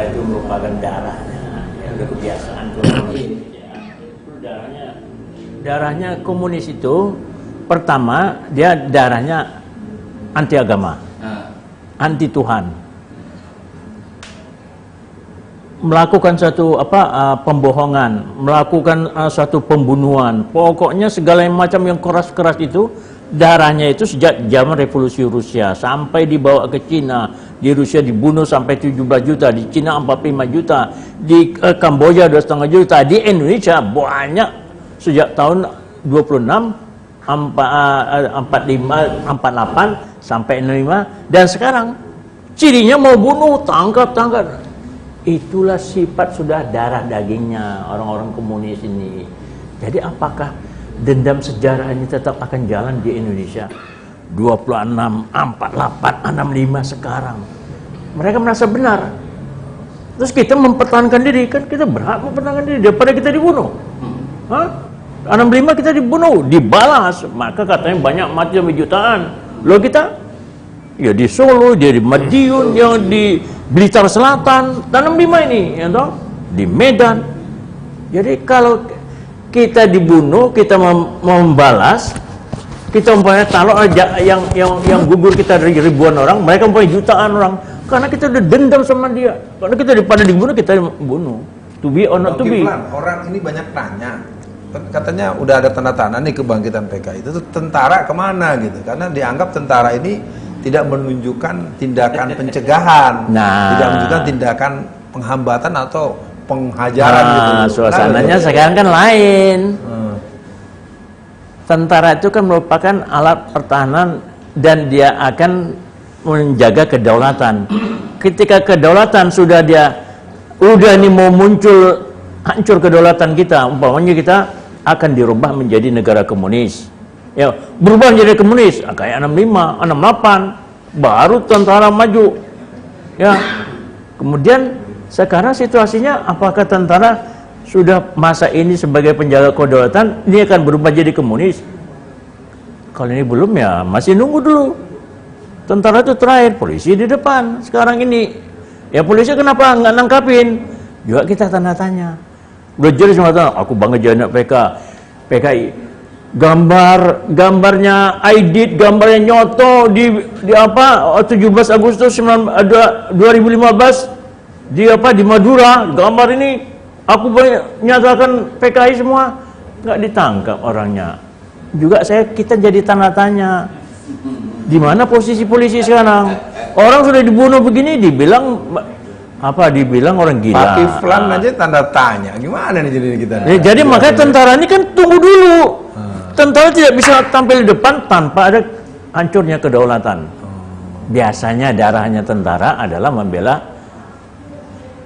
E: itu merupakan darahnya, ya udah kebiasaan komunis. Darahnya komunis itu pertama dia darahnya anti agama, anti Tuhan, melakukan suatu pembohongan, melakukan suatu pembunuhan, pokoknya segala macam yang keras-keras itu darahnya itu sejak zaman revolusi Rusia sampai dibawa ke Cina. Di Rusia dibunuh sampai 17 juta, di Cina 45 juta, di Kamboja 2,5 juta, di Indonesia banyak sejak tahun 26 45, 48 sampai 65, dan sekarang cirinya mau bunuh, tangkap. Itulah sifat sudah darah dagingnya orang-orang komunis ini. Jadi apakah dendam sejarah ini tetap akan jalan di Indonesia? 26, 48, 65 sekarang. Mereka merasa benar. Terus kita mempertahankan diri, kan kita berhak mempertahankan diri daripada kita dibunuh. 65 kita dibunuh, dibalas, maka katanya banyak mati sampai jutaan. Loh kita, ya di Solo, dia di Madiun, yang di Blitar Selatan, dan 65 ini, ya toh, di Medan. Jadi kalau kita dibunuh, kita membalas, kita mempunyai taruh yang gugur kita dari ribuan orang, mereka mempunyai jutaan orang, karena kita udah dendam sama dia. Karena kita daripada dibunuh, kita bunuh. To be or not to be.
A: Orang ini banyak tanya. Katanya udah ada tanda-tanda nih kebangkitan PKI itu tentara kemana gitu, karena dianggap tentara ini tidak menunjukkan tindakan pencegahan, tidak menunjukkan tindakan penghambatan atau penghajaran gitu.
E: Suasananya sekarang kan lain. Tentara itu kan merupakan alat pertahanan dan dia akan menjaga kedaulatan. Ketika kedaulatan sudah ini mau muncul, hancur kedaulatan kita, umpamanya kita akan dirubah menjadi negara komunis. Ya, berubah menjadi komunis, kayak 65, 68, baru tentara maju. Ya. Kemudian sekarang situasinya apakah tentara sudah masa ini sebagai penjaga kedaulatan, ini akan berubah jadi komunis? Kalau ini belum, ya masih nunggu dulu. Tentara itu terakhir, polisi di depan. Sekarang ini, ya polisi kenapa nggak nangkapin? Juga kita tanda tanya. Udah jelas mengatakan, aku bangga jadi anak PKI. Gambarnya Aidit, gambarnya Nyoto di 17 Agustus 2015 di Madura, gambar ini aku nyatakan PKI semua, nggak ditangkap orangnya. Juga kita jadi tanda tanya, di mana posisi polisi sekarang? Orang sudah dibunuh begini dibilang apa? Dibilang orang gila.
F: Pak Kiflan aja tanda tanya. Gimana nih jadi kita?
E: Jadi makanya tentara ini kan tunggu dulu. Tentara tidak bisa tampil di depan tanpa ada hancurnya kedaulatan. Biasanya darahnya tentara adalah membela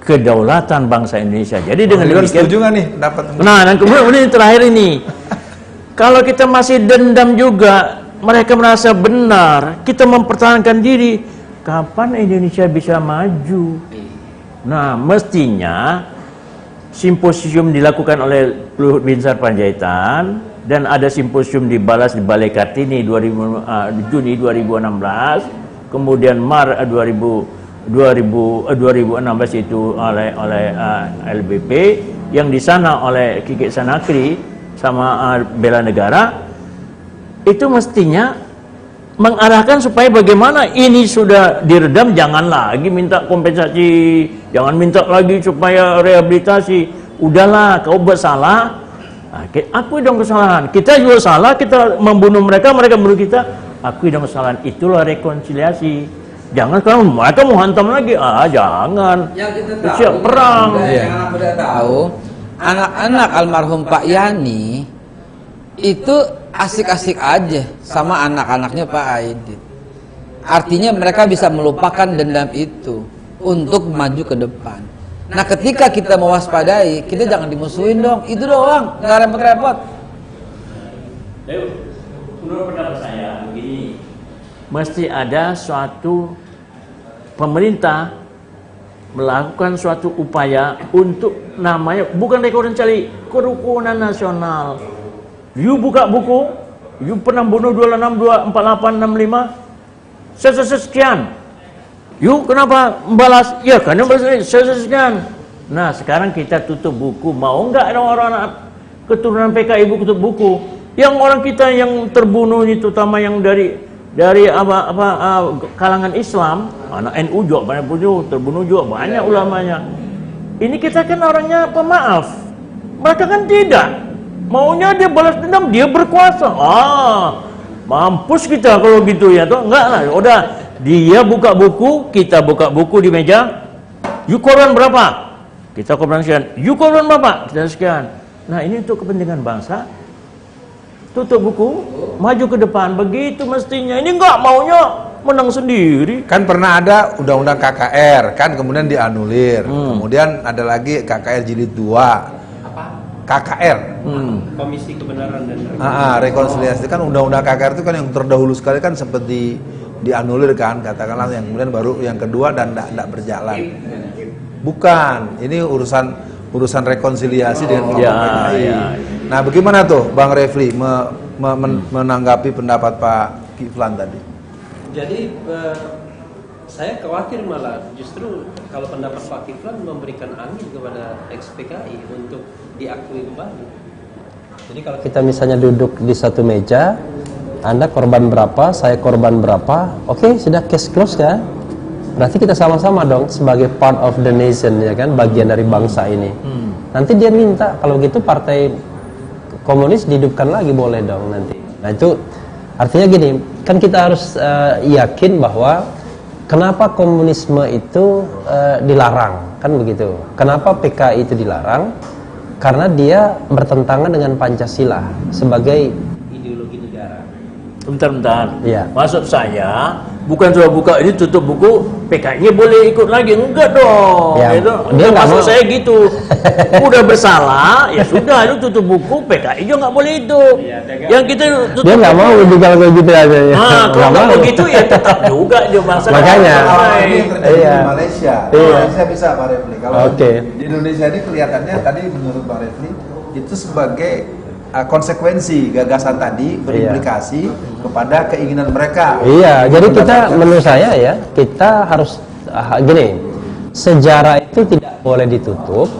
E: kedaulatan bangsa Indonesia. Jadi dengan demikian,
F: setuju nggak nih pendapat?
E: nah, dan kemudian ini terakhir ini, kalau kita masih dendam juga, mereka merasa benar, kita mempertahankan diri, kapan Indonesia bisa maju? Nah, mestinya simposium dilakukan oleh Luhut Binsar Panjaitan dan ada simposium dibalas di Balai Kartini Juni 2016, kemudian Maret 2016 itu oleh LBP, yang di sana oleh Kiki Sanakri sama Bela Negara, itu mestinya mengarahkan supaya bagaimana ini sudah diredam, jangan lagi minta kompensasi, jangan minta lagi supaya rehabilitasi. Udahlah, kau bersalah, akui dong kesalahan. Kita juga salah, kita membunuh mereka, mereka membunuh kita, akui dong kesalahan. Itulah rekonsiliasi. Jangan kalau mereka mau hantam lagi, jangan.
D: Yang kita tahu,
E: siap perang.
D: Yang kita tahu, anak-anak almarhum Pak Yani itu asik-asik aja sama anak-anaknya Pak Aidit. Artinya mereka bisa melupakan dendam itu untuk maju ke depan. Nah, ketika kita mewaspadai, kita jangan dimusuhin dong. Itu doang, nggak repot-repot.
E: Menurut pendapat saya begini, mesti ada suatu pemerintah melakukan suatu upaya untuk namanya bukan rekonsiliasi, kerukunan nasional. You buka buku, you pernah bunuh 262, 48, 65, sekian. You kenapa membalas? Ya karena sekian. Nah sekarang kita tutup buku, mau nggak ada orang keturunan PKI ibu tutup buku? Yang orang kita yang terbunuh itu, terutama yang dari kalangan Islam, anak NU juga banyak terbunuh juga banyak ulamanya. Ini kita kan orangnya pemaaf, mereka kan tidak. Maunya dia balas dendam, dia berkuasa. Mampus kita kalau gitu ya, toh enggak lah. Udah, dia buka buku, kita buka buku di meja. You korban berapa? Kita korban sekian. You korban berapa? Kita sekian. Nah ini untuk kepentingan bangsa. Tutup buku, maju ke depan, begitu mestinya. Ini enggak maunya menang sendiri.
F: Kan pernah ada undang-undang KKR, kan kemudian dianulir. Kemudian ada lagi KKR jilid 2. KKR.
G: Komisi Kebenaran dan
F: Rekonsiliasi kan undang-undang KKR itu kan yang terdahulu sekali kan seperti dianulir kan, katakanlah, yang kemudian baru yang kedua dan tidak berjalan. Bukan, ini urusan rekonsiliasi dengan kelompok PKI. Nah, bagaimana tuh Bang Refli menanggapi pendapat Pak Kiflan tadi?
G: Jadi saya khawatir malah justru kalau pendapat Pak Kiflan memberikan angin kepada ex-PKI untuk diakui kembali.
C: Jadi kalau kita misalnya duduk di satu meja, Anda korban berapa, saya korban berapa, oke, sudah case close kan? Berarti kita sama-sama dong sebagai part of the nation, ya kan, bagian dari bangsa ini. Nanti dia minta kalau gitu partai komunis dihidupkan lagi, boleh dong nanti. Nah itu artinya gini, kan kita harus yakin bahwa kenapa komunisme itu dilarang, kan begitu. Kenapa PKI itu dilarang? Karena dia bertentangan dengan Pancasila sebagai
G: ideologi negara.
E: Bentar.
C: Ya.
E: Maksud saya bukan sudah buka ini tutup buku, PKI-nya boleh ikut lagi, enggak dong.
C: Ya,
E: gitu.
C: dia nggak
E: maksud
C: mau.
E: saya gitu. Udah bersalah, ya sudah, itu tutup buku, PKI juga nggak boleh hidup. Yang kita tutup
C: dia nggak mau juga kalau begitu aja. Ya.
E: kalau nggak begitu ya tetap juga dia bangsa.
C: Makanya.
A: Ini yang terjadi
C: Iya.
A: di Malaysia.
C: Iya.
A: Malaysia bisa Pak Refli. Kalau
C: Oke.
A: di Indonesia ini kelihatannya tadi menurut Pak Refli itu sebagai konsekuensi gagasan tadi berimplikasi kepada keinginan mereka.
C: Iya, jadi kita menurut saya ya, kita harus gini, sejarah itu tidak boleh ditutup,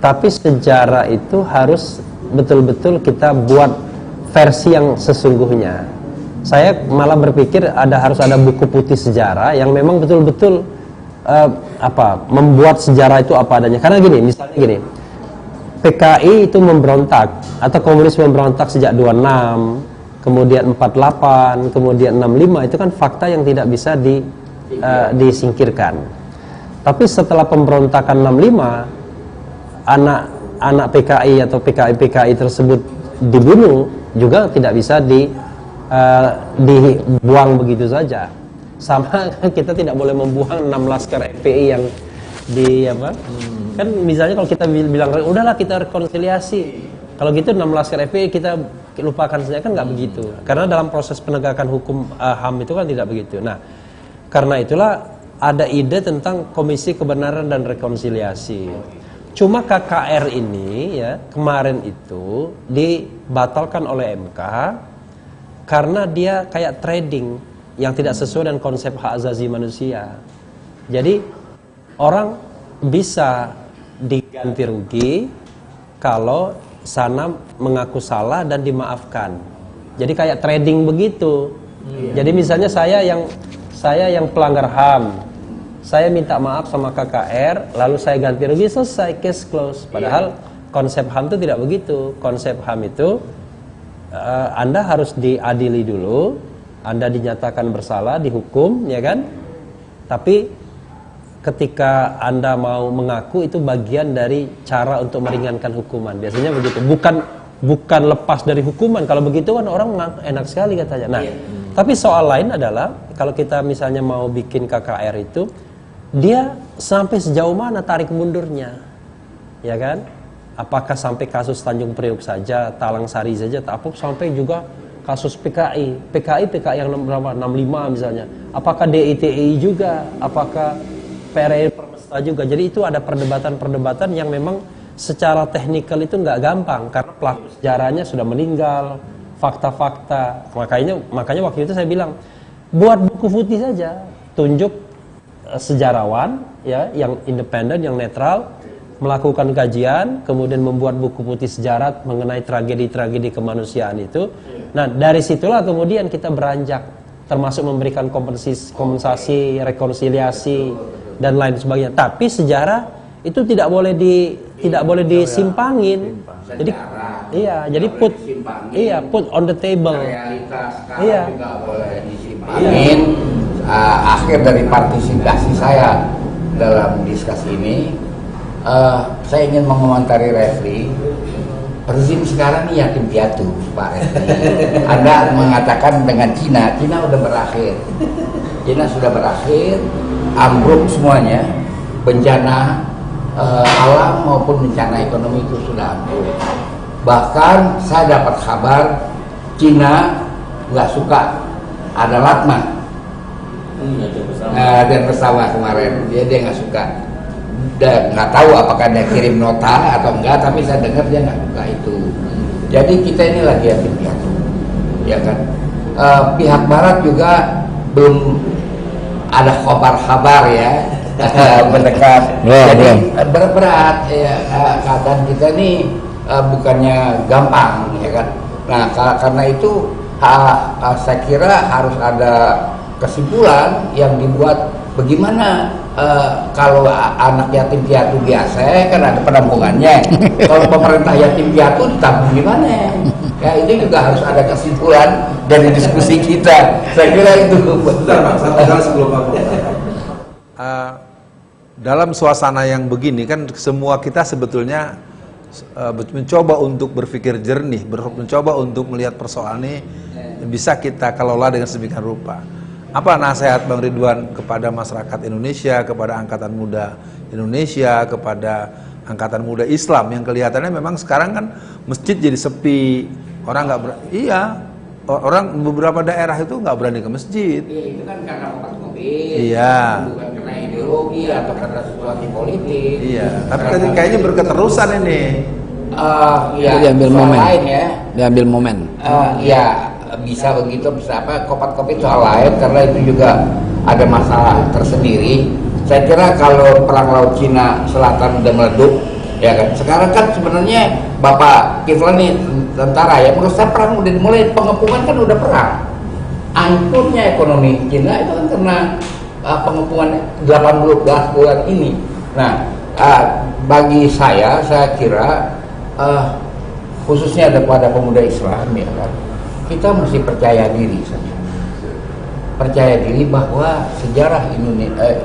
C: tapi sejarah itu harus betul-betul kita buat versi yang sesungguhnya. Saya malah berpikir harus ada buku putih sejarah yang memang betul-betul membuat sejarah itu apa adanya. Karena gini, misalnya gini, PKI itu memberontak atau komunis memberontak sejak 26, kemudian 48, kemudian 65, itu kan fakta yang tidak bisa disingkirkan. Tapi setelah pemberontakan 65, anak PKI atau PKI tersebut dibunuh juga tidak bisa dibuang begitu saja. Sama kita tidak boleh membuang 6 laskar FPI yang kan misalnya kalau kita bilang udahlah kita rekonsiliasi, kalau gitu 6 laskar FPI kita lupakan saja, kan nggak begitu, karena dalam proses penegakan hukum HAM itu kan tidak begitu. Nah, karena itulah ada ide tentang Komisi Kebenaran dan Rekonsiliasi. Cuma KKR ini ya kemarin itu dibatalkan oleh MK karena dia kayak trading yang tidak sesuai dengan konsep hak asasi manusia. Jadi orang bisa diganti rugi kalau sana mengaku salah dan dimaafkan. Jadi kayak trading begitu. Jadi misalnya saya yang pelanggar HAM, saya minta maaf sama KKR, lalu saya ganti rugi, selesai, case close. Padahal konsep HAM itu tidak begitu. Konsep HAM itu Anda harus diadili dulu, Anda dinyatakan bersalah, dihukum, ya kan? Tapi ketika Anda mau mengaku, itu bagian dari cara untuk meringankan hukuman. Biasanya begitu. Bukan lepas dari hukuman. Kalau begitu kan orang enak sekali katanya. Nah, tapi soal lain adalah kalau kita misalnya mau bikin KKR itu, dia sampai sejauh mana tarik mundurnya, ya kan? Apakah sampai kasus Tanjung Priok saja, Talang Sari saja, tapi sampai juga kasus PKI yang berapa? 65 misalnya. Apakah DITI juga? Apakah PRI Permesta juga? Jadi itu ada perdebatan yang memang secara teknikal itu nggak gampang karena pelaku sejarahnya sudah meninggal, fakta-fakta. Makanya waktu itu saya bilang, buat buku putih saja, tunjuk sejarawan ya yang independen, yang netral, melakukan kajian, kemudian membuat buku putih sejarah mengenai tragedi-tragedi kemanusiaan itu. Nah, dari situlah kemudian kita beranjak, termasuk memberikan kompensasi, rekonsiliasi dan lain sebagainya. Tapi sejarah itu tidak boleh disimpangin. Jadi jadi put on the table.
B: Realitas sekarang juga boleh disimpangin. Akhir dari partisipasi saya dalam diskusi ini, saya ingin mengomentari Refli. Rezim sekarang ini yatim piatu, Pak Refli. Anda mengatakan dengan Cina sudah berakhir. Cina sudah berakhir, ambruk semuanya, bencana alam maupun bencana ekonomi itu sudah ambruk. Bahkan saya dapat kabar Cina nggak suka ada Latma dan bersama kemarin, dia nggak suka. Dan nggak tahu apakah dia kirim nota atau enggak, tapi saya dengar dia nggak suka itu. Jadi kita ini lagi yatim piatu, ya kan? Pihak Barat juga belum ada kabar ya mendekat. Jadi berat ya, keadaan kita ini bukannya gampang, ya kan? Nah, karena itu saya kira harus ada kesimpulan yang dibuat bagaimana. Kalau anak yatim piatu biasa kan ada penampungannya. Kalau pemerintah yatim piatu ditampung gimana? Ya ini juga harus ada kesimpulan dari diskusi kita. Saya kira itu.
A: Bentar Pak, satu hal sebelum Pak.
F: Dalam suasana yang begini kan semua kita sebetulnya mencoba untuk berpikir jernih, mencoba untuk melihat persoalan ini bisa kita kelola dengan sedemikian rupa. Apa nasihat Bang Ridwan kepada masyarakat Indonesia, kepada angkatan muda Indonesia, kepada angkatan muda Islam yang kelihatannya memang sekarang kan masjid jadi sepi, orang nggak orang beberapa daerah itu nggak berani ke masjid.
B: Itu kan karena COVID.
F: Iya.
B: Bukan karena ideologi atau karena situasi politik.
F: Iya. Tapi kayaknya berketerusan ini.
B: Ya,
D: diambil momen.
B: Lain ya.
D: Diambil momen.
B: Ya. Bisa begitu, bisa apa, kopat-kopit soal lain karena itu juga ada masalah tersendiri. Saya kira kalau perang laut Cina Selatan udah meleduk, ya kan. Sekarang kan sebenarnya Bapak Kiflan nih tentara ya, menurut saya perang udah dimulai, pengepungan kan udah perang. Hancurnya ekonomi Cina itu kan karena pengepungan 18 bulan ini. Nah, bagi saya kira khususnya kepada pemuda Islam ya kan, kita mesti percaya diri saja. percaya diri bahwa sejarah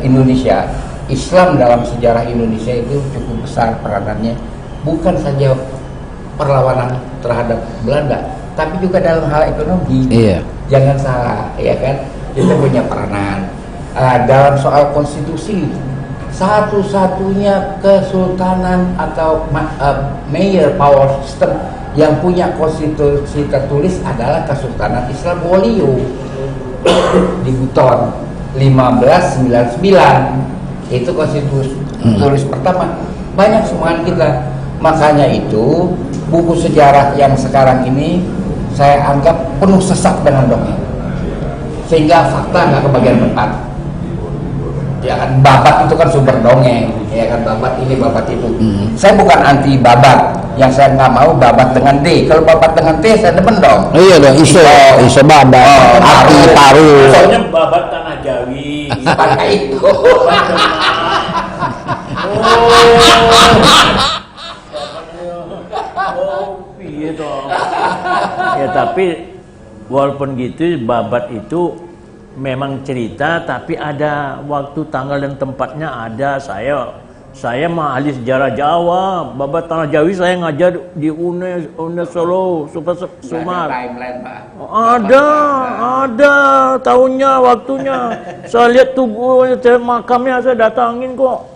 B: Indonesia, Islam dalam sejarah Indonesia itu cukup besar peranannya, bukan saja perlawanan terhadap Belanda, tapi juga dalam hal ekonomi.
D: Iya.
B: Jangan salah, ya kan? Kita punya peranan dalam soal konstitusi. Satu-satunya kesultanan atau mayor power system yang punya konstitusi tertulis adalah Kesultanan Islam Wolio di Buton 1599. Itu konstitusi tulis pertama. Banyak sumbangan kita. Makanya itu buku sejarah yang sekarang ini saya anggap penuh sesak dengan dongeng, sehingga fakta nggak kebagian tempat. Ya kan, babat itu kan sumber dongeng, ya kan, babat ini babat itu. Saya bukan anti babat, yang saya nggak mau babat dengan D. Kalau babat dengan T saya demen dong.
D: Iya dong, iso babat, api paru.
E: Soalnya babat tanah Jawi.
B: Sepakai itu.
E: Iya dong. Ya tapi walaupun gitu babat itu memang cerita, tapi ada waktu, tanggal dan tempatnya ada. Saya mah ahli sejarah Jawa, babat tanah Jawi saya ngajar di UNES Solo, Sumat.
B: Timeline, Pak.
E: Ada tahunnya, waktunya. Saya lihat tubuh makamnya, saya datangin kok.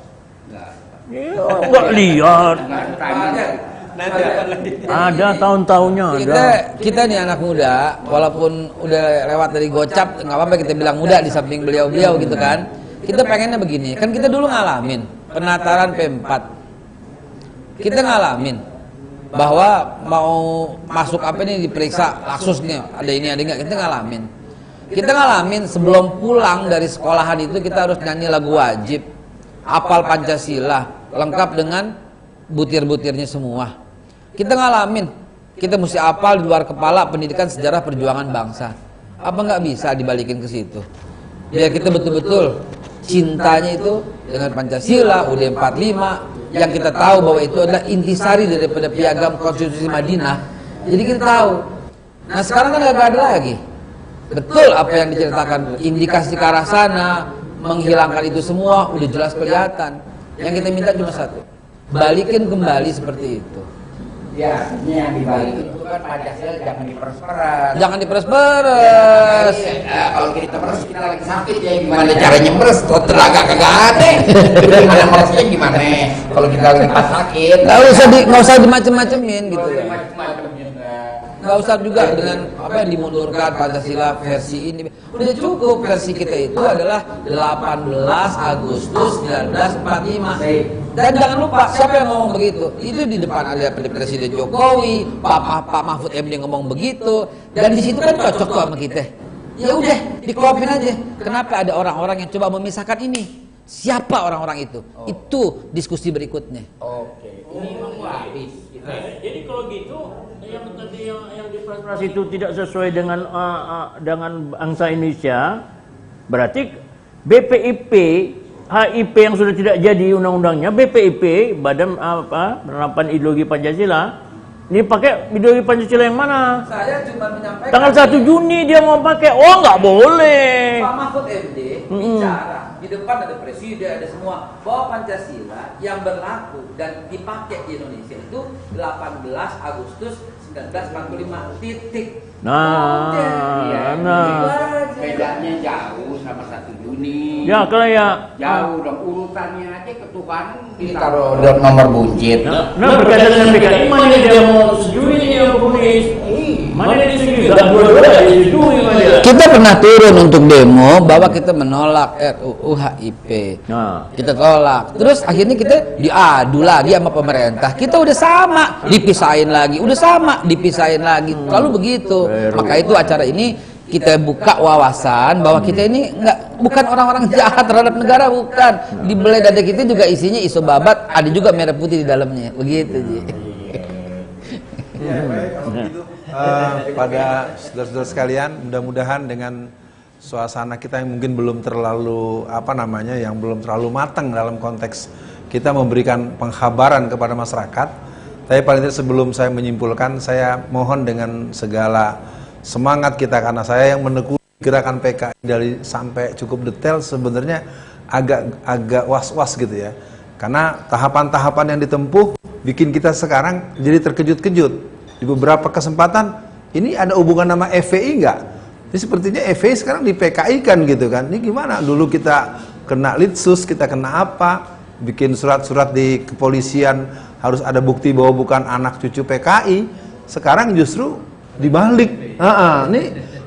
E: Iya, enggak lihat. Ada tahun-tahunnya ada.
D: Kita nih anak muda, walaupun udah lewat dari gocap, nggak apa-apa kita bilang muda di samping beliau-beliau gitu kan. Kita pengennya begini, kan kita dulu ngalamin penataran P4. Kita ngalamin bahwa mau masuk apa nih diperiksa laksus nih, ada ini ada enggak, kita ngalamin. Kita ngalamin sebelum pulang dari sekolahan itu kita harus nyanyi lagu wajib, hafal Pancasila, lengkap dengan butir-butirnya semua. Kita ngalamin, kita mesti hafal di luar kepala pendidikan sejarah perjuangan bangsa. Apa nggak bisa dibalikin ke situ? Biar kita betul-betul cintanya itu dengan Pancasila, UUD 45, yang kita tahu bahwa itu adalah intisari daripada piagam konstitusi Madinah. Jadi kita tahu. Nah sekarang kan nggak ada lagi. Betul apa yang diceritakan, indikasi ke arah sana, menghilangkan itu semua, udah jelas kelihatan. Yang kita minta cuma satu, balikin kembali seperti itu.
B: Ya, ini yang dibalikin itu kan Pancasila jangan diperes-peres.
D: Jangan diperes-peres.
B: Kalau kita peres kita lagi sakit ya gimana caranya meres? Tuh tenaga kagak ada. Gimana meresnya gimana? Kalau kita lagi pas sakit.
D: Nggak usah dimacem-macemin gitu ya. Nggak usah juga dengan apa yang dimundurkan Pancasila versi ini. Udah cukup, versi kita itu adalah 18 Agustus 1945. Dan jangan lupa siapa yang ngomong begitu? Itu di depan ada Presiden Jokowi, Pak Mahfud MD ngomong begitu, dan di situ kan cocok tuh sama kita. Ya udah, dikelopin aja. Kenapa ada orang-orang yang coba memisahkan ini? Siapa orang-orang itu? Itu diskusi berikutnya.
B: Oke. Ini mau habis.
E: Jadi kalau gitu yang tadi yang diperes itu tidak sesuai dengan bangsa Indonesia, berarti BPIP, HIP yang sudah tidak jadi undang-undangnya, BPIP, Badan Penerapan Ideologi Pancasila, ini pakai ideologi Pancasila yang mana?
D: Saya cuma menyampaikan
E: Tanggal 1 Juni dia mau pakai, oh nggak boleh.
D: Pak Mahfud MD bicara di depan ada presiden, ada semua, bahwa Pancasila yang berlaku dan dipakai di Indonesia itu 18 Agustus 1945 titik.
B: Bedanya jauh sama 1 Juni.
E: Ya kalau ya.
B: Jauh dong, urutannya aja ketuhanan ditaruh nomor buncit.
E: Nah berkaitan dengan PKI, mana dia mau setujui yang komunis? Mana dia disetujui? Dua-dua disetujui mana dia?
D: Kita pernah turun untuk demo bahwa kita menolak RUU HIP. Kita tolak. Terus akhirnya kita diadu lagi sama pemerintah. Kita udah sama, dipisahin lagi. Udah sama, dipisahin lagi. Lalu begitu. Maka itu acara ini kita buka wawasan bahwa kita ini bukan orang-orang jahat terhadap negara, bukan. Di belai dada kita juga isinya isu babat, ada juga merah putih di dalamnya. Begitu, Ji.
F: Ya, baik, kalau begitu pada saudara-saudara sekalian, mudah-mudahan dengan suasana kita yang mungkin belum terlalu yang belum terlalu matang dalam konteks kita memberikan pengkhabaran kepada masyarakat. Tapi paling tidak sebelum saya menyimpulkan, saya mohon dengan segala semangat kita, karena saya yang menekuni gerakan PKI dari sampai cukup detail sebenarnya agak was-was gitu ya. Karena tahapan-tahapan yang ditempuh bikin kita sekarang jadi terkejut-kejut. Di beberapa kesempatan ini ada hubungan nama FPI enggak? Ini sepertinya FPI sekarang di PKI kan gitu kan. Ini gimana? Dulu kita kena litsus, kita kena apa? Bikin surat-surat di kepolisian harus ada bukti bahwa bukan anak cucu PKI. Sekarang justru dibalik.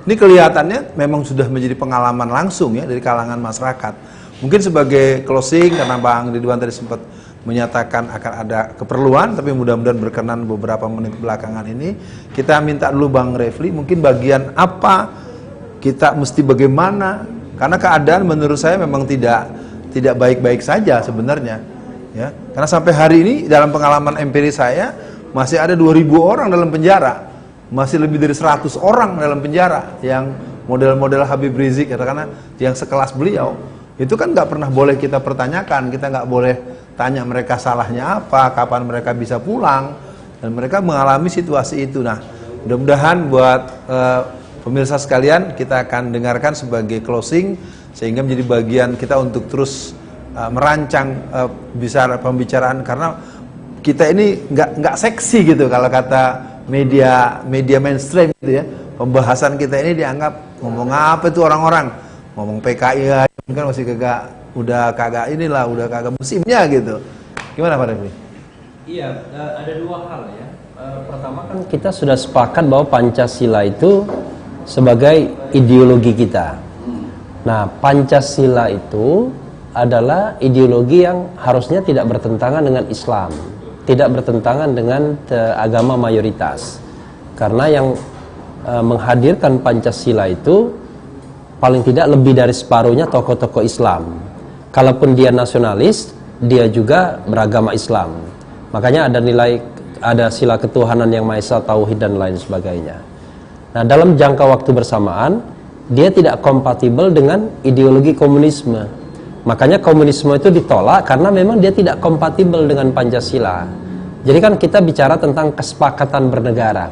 F: Ini kelihatannya memang sudah menjadi pengalaman langsung ya dari kalangan masyarakat. Mungkin sebagai closing, karena Bang Ridwan tadi sempat menyatakan akan ada keperluan, tapi mudah-mudahan berkenan beberapa menit belakangan ini, kita minta dulu Bang Refli, mungkin bagian apa kita mesti bagaimana, karena keadaan menurut saya memang tidak baik-baik saja sebenarnya, ya. Karena sampai hari ini dalam pengalaman empiris saya masih ada 2.000 orang dalam penjara, masih lebih dari 100 orang dalam penjara yang model-model Habib Rizik, karena yang sekelas beliau. Itu kan nggak pernah boleh kita pertanyakan, kita nggak boleh tanya mereka salahnya apa, kapan mereka bisa pulang, dan mereka mengalami situasi itu. Nah, mudah-mudahan buat pemirsa sekalian kita akan dengarkan sebagai closing, sehingga menjadi bagian kita untuk terus merancang pembicaraan, karena kita ini nggak seksi gitu kalau kata media mainstream gitu ya. Pembahasan kita ini dianggap ngomong apa itu orang-orang, ngomong PKI aja kan masih udah kagak musimnya gitu. Gimana Pak Refli?
G: Iya, ada dua hal ya. Pertama kan
C: Kita sudah sepakat bahwa Pancasila itu sebagai ideologi kita. Nah, Pancasila itu adalah ideologi yang harusnya tidak bertentangan dengan Islam, tidak bertentangan dengan agama mayoritas. Karena yang menghadirkan Pancasila itu paling tidak lebih dari separuhnya tokoh-tokoh Islam. Kalaupun dia nasionalis, dia juga beragama Islam. Makanya ada sila ketuhanan yang Maha Esa, tauhid dan lain sebagainya. Nah, dalam jangka waktu bersamaan, dia tidak kompatibel dengan ideologi komunisme. Makanya komunisme itu ditolak karena memang dia tidak kompatibel dengan Pancasila. Jadi kan kita bicara tentang kesepakatan bernegara.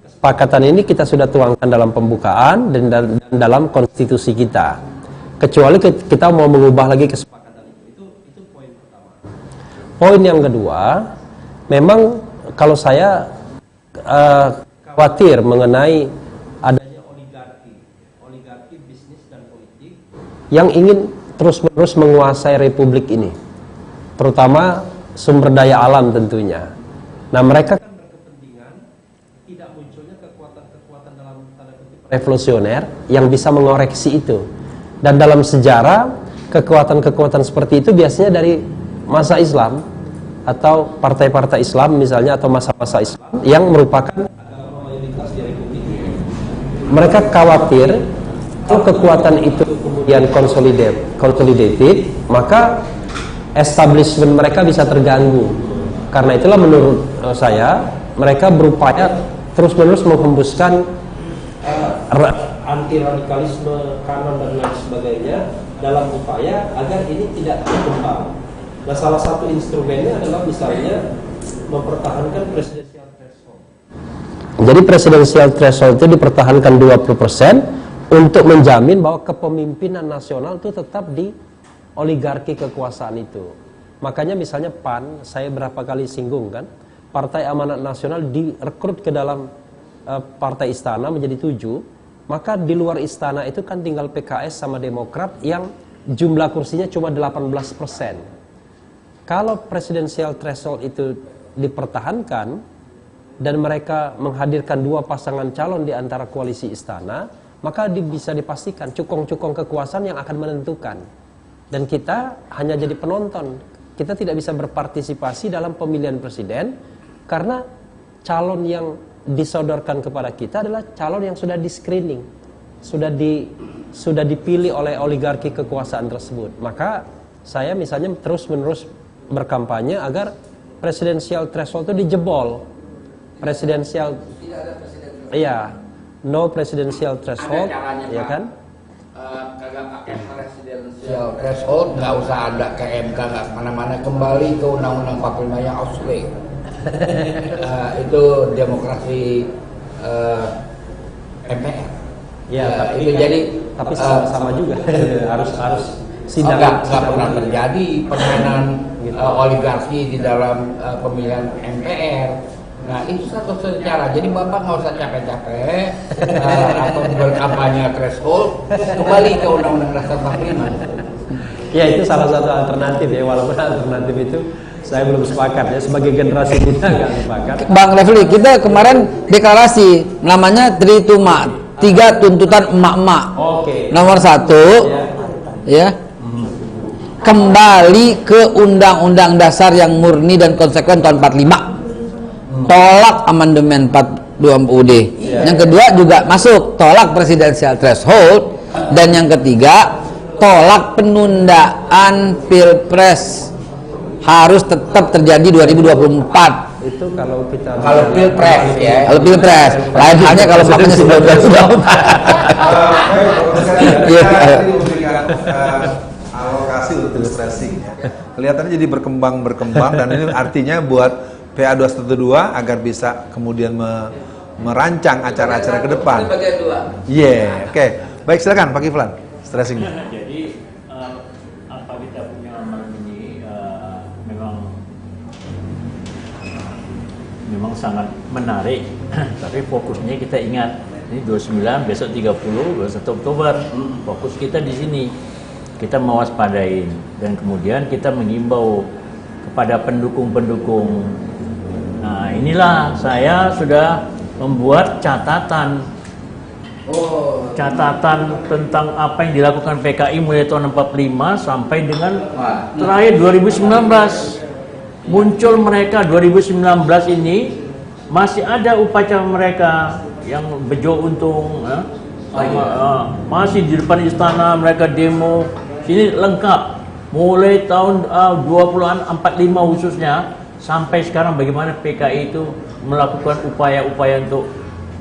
C: Kesepakatan ini kita sudah tuangkan dalam pembukaan dan dalam konstitusi kita. Kecuali kita mau mengubah lagi kesepakatan itu poin pertama. Poin yang kedua, memang kalau saya khawatir mengenai adanya oligarki bisnis dan politik yang ingin terus-menerus menguasai republik ini, terutama sumber daya alam tentunya. Nah, mereka kan berkepentingan tidak munculnya kekuatan-kekuatan dalam tanda kutip revolusioner yang bisa mengoreksi itu. Dan dalam sejarah, kekuatan-kekuatan seperti itu biasanya dari masa Islam atau partai-partai Islam misalnya, atau masa-masa Islam yang merupakan agama mayoritas di republik ini. Mereka khawatir kalau kekuatan itu kemudian consolidated, maka establishment mereka bisa terganggu. Karena itulah menurut saya mereka berupaya terus-menerus menghembuskan anti radikalisme kanan dan lain sebagainya dalam upaya agar ini tidak berkembang. Nah, salah satu instrumennya adalah misalnya mempertahankan presidensial threshold. Jadi presidensial threshold itu dipertahankan 20% untuk menjamin bahwa kepemimpinan nasional itu tetap di oligarki kekuasaan itu. Makanya misalnya PAN, saya berapa kali singgung kan, Partai Amanat Nasional direkrut ke dalam Partai Istana menjadi 7, maka di luar Istana itu kan tinggal PKS sama Demokrat yang jumlah kursinya cuma 18%. Kalau presidensial threshold itu dipertahankan dan mereka menghadirkan 2 pasangan calon di antara koalisi Istana, maka bisa dipastikan cukong-cukong kekuasaan yang akan menentukan. Dan kita hanya jadi penonton. Kita tidak bisa berpartisipasi dalam pemilihan presiden karena calon yang disodorkan kepada kita adalah calon yang sudah di-screening, sudah dipilih oleh oligarki kekuasaan tersebut. Maka saya misalnya terus-menerus berkampanye agar presidensial threshold itu dijebol. Presidensial, iya, no presidential threshold, ya kan?
B: Kagak pakai presidensial threshold, nggak usah ada ke MK, nggak kemana-mana, kembali ke Undang-Undang 45 yang Ausling. Itu demokrasi MPR.
C: Ya, tapi
B: itu jadi
C: tapi sama juga harus sidang.
B: Nggak pernah terjadi permainan oligarki di dalam pemilihan MPR. Nah itu satu-satunya cara. Jadi Bapak nggak usah capek-capek atau berkampanye threshold, kembali ke Undang-Undang Dasar 45.
C: Ya, itu salah satu alternatif ya, walaupun alternatif itu saya belum sepakat ya, sebagai generasi kita nggak sepakat.
D: Bang Refli, kita kemarin deklarasi namanya Trituma, 3 tuntutan emak-emak.
C: Oke.
D: Nomor 1 ya, kembali ke Undang-Undang Dasar yang murni dan konsekuen tahun 45. Tolak amandemen 42 UUD. Yang kedua juga masuk, tolak presidensial threshold. Dan yang ketiga, tolak penundaan Pilpres, harus tetap terjadi 2024.
C: Itu kalau kita
B: Pilpres ya.
D: Kalau Pilpres, lain halnya kalau makanya sebelum 2024.
F: Kita memberikan alokasi untuk refreshing ya. Kelihatannya jadi berkembang dan ini artinya buat PA 212 agar bisa kemudian merancang acara-acara ke depan. Iya, oke. Baik, silakan Pak Kiflan, stressingnya.
E: Jadi apa kita punya malam ini memang sangat menarik, tapi fokusnya kita ingat ini 29, besok 30, 21 Oktober. Fokus kita di sini. Kita mewaspadain dan kemudian kita mengimbau kepada pendukung-pendukung. Nah, inilah saya sudah membuat catatan tentang apa yang dilakukan PKI mulai tahun 45 sampai dengan terakhir 2019. Muncul mereka 2019 ini masih ada upacara mereka yang bejo untung masih di depan istana mereka demo. Sini lengkap mulai tahun 20-an 45 khususnya sampai sekarang bagaimana PKI itu melakukan upaya-upaya untuk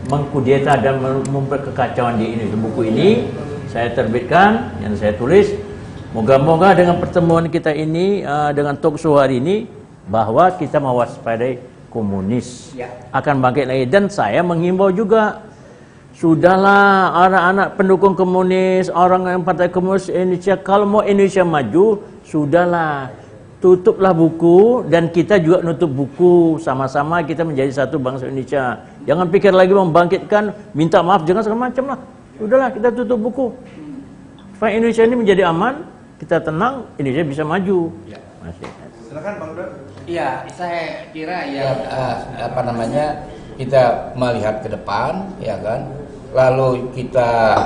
E: mengkudeta dan membuat kekacauan di Indonesia. Buku ini saya terbitkan, yang saya tulis. Moga-moga dengan pertemuan kita ini, dengan talk show hari ini, bahwa kita mewaspadai komunis akan bangkit lagi. Dan saya menghimbau juga, sudahlah anak-anak pendukung komunis, orang yang partai komunis Indonesia, kalau mau Indonesia maju, sudahlah tutuplah buku, dan kita juga nutup buku, sama-sama kita menjadi satu bangsa Indonesia. Jangan pikir lagi membangkitkan, minta maaf, jangan segala macam lah. Udahlah, kita tutup buku supaya Indonesia ini menjadi aman, kita tenang, Indonesia bisa maju.
F: Silakan Bang Dar.
B: Iya, saya kira ya kita melihat ke depan, ya kan. Lalu kita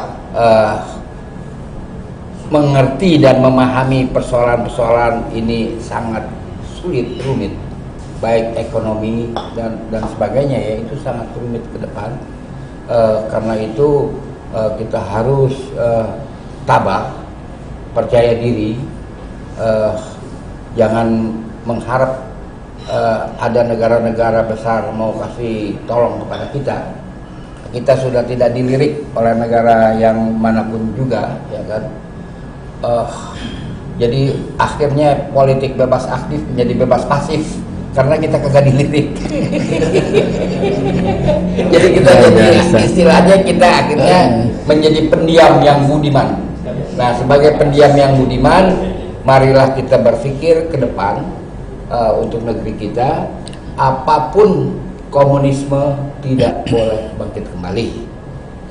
B: mengerti dan memahami persoalan-persoalan ini sangat sulit, rumit, baik ekonomi dan sebagainya ya, itu sangat rumit ke depan. Karena itu kita harus tabah, percaya diri, jangan mengharap ada negara-negara besar mau kasih tolong kepada kita. Kita sudah tidak dilirik oleh negara yang manapun juga, ya kan. Jadi akhirnya politik bebas aktif menjadi bebas pasif karena kita kagak dilirik. Jadi kita istilahnya kita akhirnya menjadi pendiam yang budiman. Nah, sebagai pendiam yang budiman, marilah kita berpikir ke depan untuk negeri kita. Apapun komunisme tidak boleh bangkit kembali.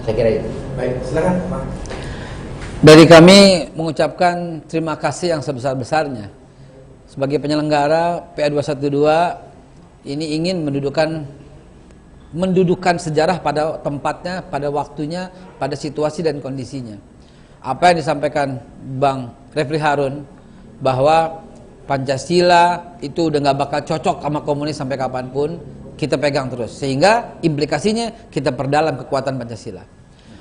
B: Saya kira itu.
F: Baik, silakan Bang.
D: Dari kami mengucapkan terima kasih yang sebesar-besarnya sebagai penyelenggara PA 212 ini ingin mendudukan sejarah pada tempatnya, pada waktunya, pada situasi dan kondisinya. Apa yang disampaikan Bang Refli Harun bahwa Pancasila itu udah gak bakal cocok sama komunis sampai kapanpun, kita pegang terus sehingga implikasinya kita perdalam kekuatan Pancasila.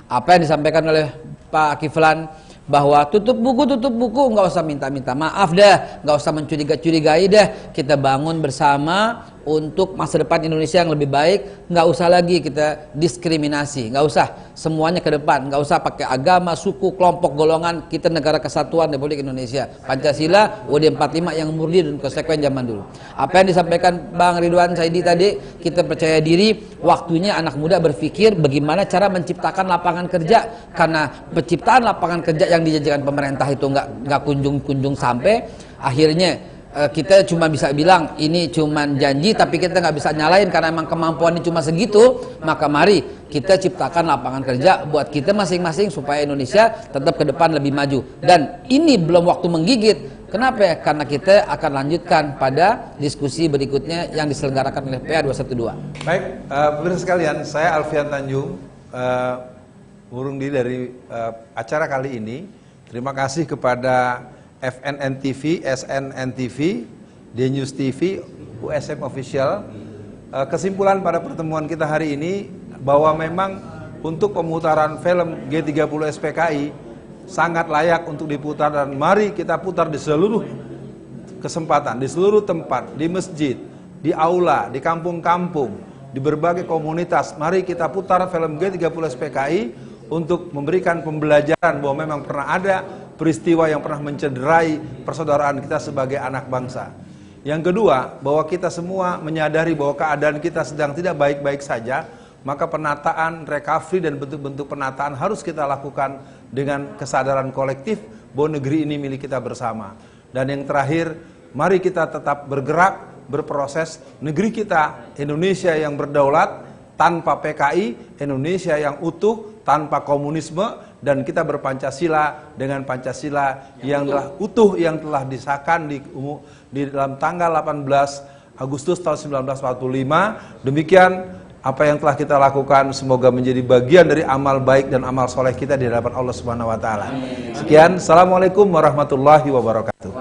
D: Apa yang disampaikan oleh Pak Kiflan bahwa tutup buku nggak usah minta maaf dah, nggak usah mencurigai dah, kita bangun bersama untuk masa depan Indonesia yang lebih baik. Nggak usah lagi kita diskriminasi, nggak usah semuanya ke depan, nggak usah pakai agama, suku, kelompok, golongan. Kita negara kesatuan Republik Indonesia, Pancasila, UUD 45 yang murni dan konsekuen zaman dulu. Apa yang disampaikan Bang Ridwan Saidi tadi, kita percaya diri, waktunya anak muda berpikir bagaimana cara menciptakan lapangan kerja, karena penciptaan lapangan kerja yang dijanjikan pemerintah itu nggak kunjung sampai. Akhirnya kita cuma bisa bilang ini cuma janji, tapi kita nggak bisa nyalain karena emang kemampuannya cuma segitu. Maka mari kita ciptakan lapangan kerja buat kita masing-masing supaya Indonesia tetap ke depan lebih maju. Dan ini belum waktu menggigit. Kenapa ya? Karena kita akan lanjutkan pada diskusi berikutnya yang diselenggarakan oleh PA 212.
F: Baik, pemirsa sekalian, saya Alfian Tanjung, urung diri dari acara kali ini. Terima kasih kepada FNN TV, SNN TV, DNews TV, USM Official. Kesimpulan pada pertemuan kita hari ini bahwa memang untuk pemutaran film G30 SPKI sangat layak untuk diputar, dan mari kita putar di seluruh kesempatan, di seluruh tempat, di masjid, di aula, di kampung-kampung, di berbagai komunitas. Mari kita putar film G30 SPKI untuk memberikan pembelajaran bahwa memang pernah ada peristiwa yang pernah mencederai persaudaraan kita sebagai anak bangsa. Yang kedua, bahwa kita semua menyadari bahwa keadaan kita sedang tidak baik-baik saja, maka penataan, recovery dan bentuk-bentuk penataan harus kita lakukan dengan kesadaran kolektif bahwa negeri ini milik kita bersama. Dan yang terakhir, mari kita tetap bergerak, berproses. Negeri kita, Indonesia yang berdaulat, tanpa PKI, Indonesia yang utuh, tanpa komunisme, dan kita berpancasila dengan Pancasila yang telah utuh, yang telah disahkan di dalam tanggal 18 Agustus tahun 1945. Demikian apa yang telah kita lakukan, semoga menjadi bagian dari amal baik dan amal soleh kita di hadapan Allah Subhanahu wa taala. Sekian, assalamualaikum warahmatullahi wabarakatuh.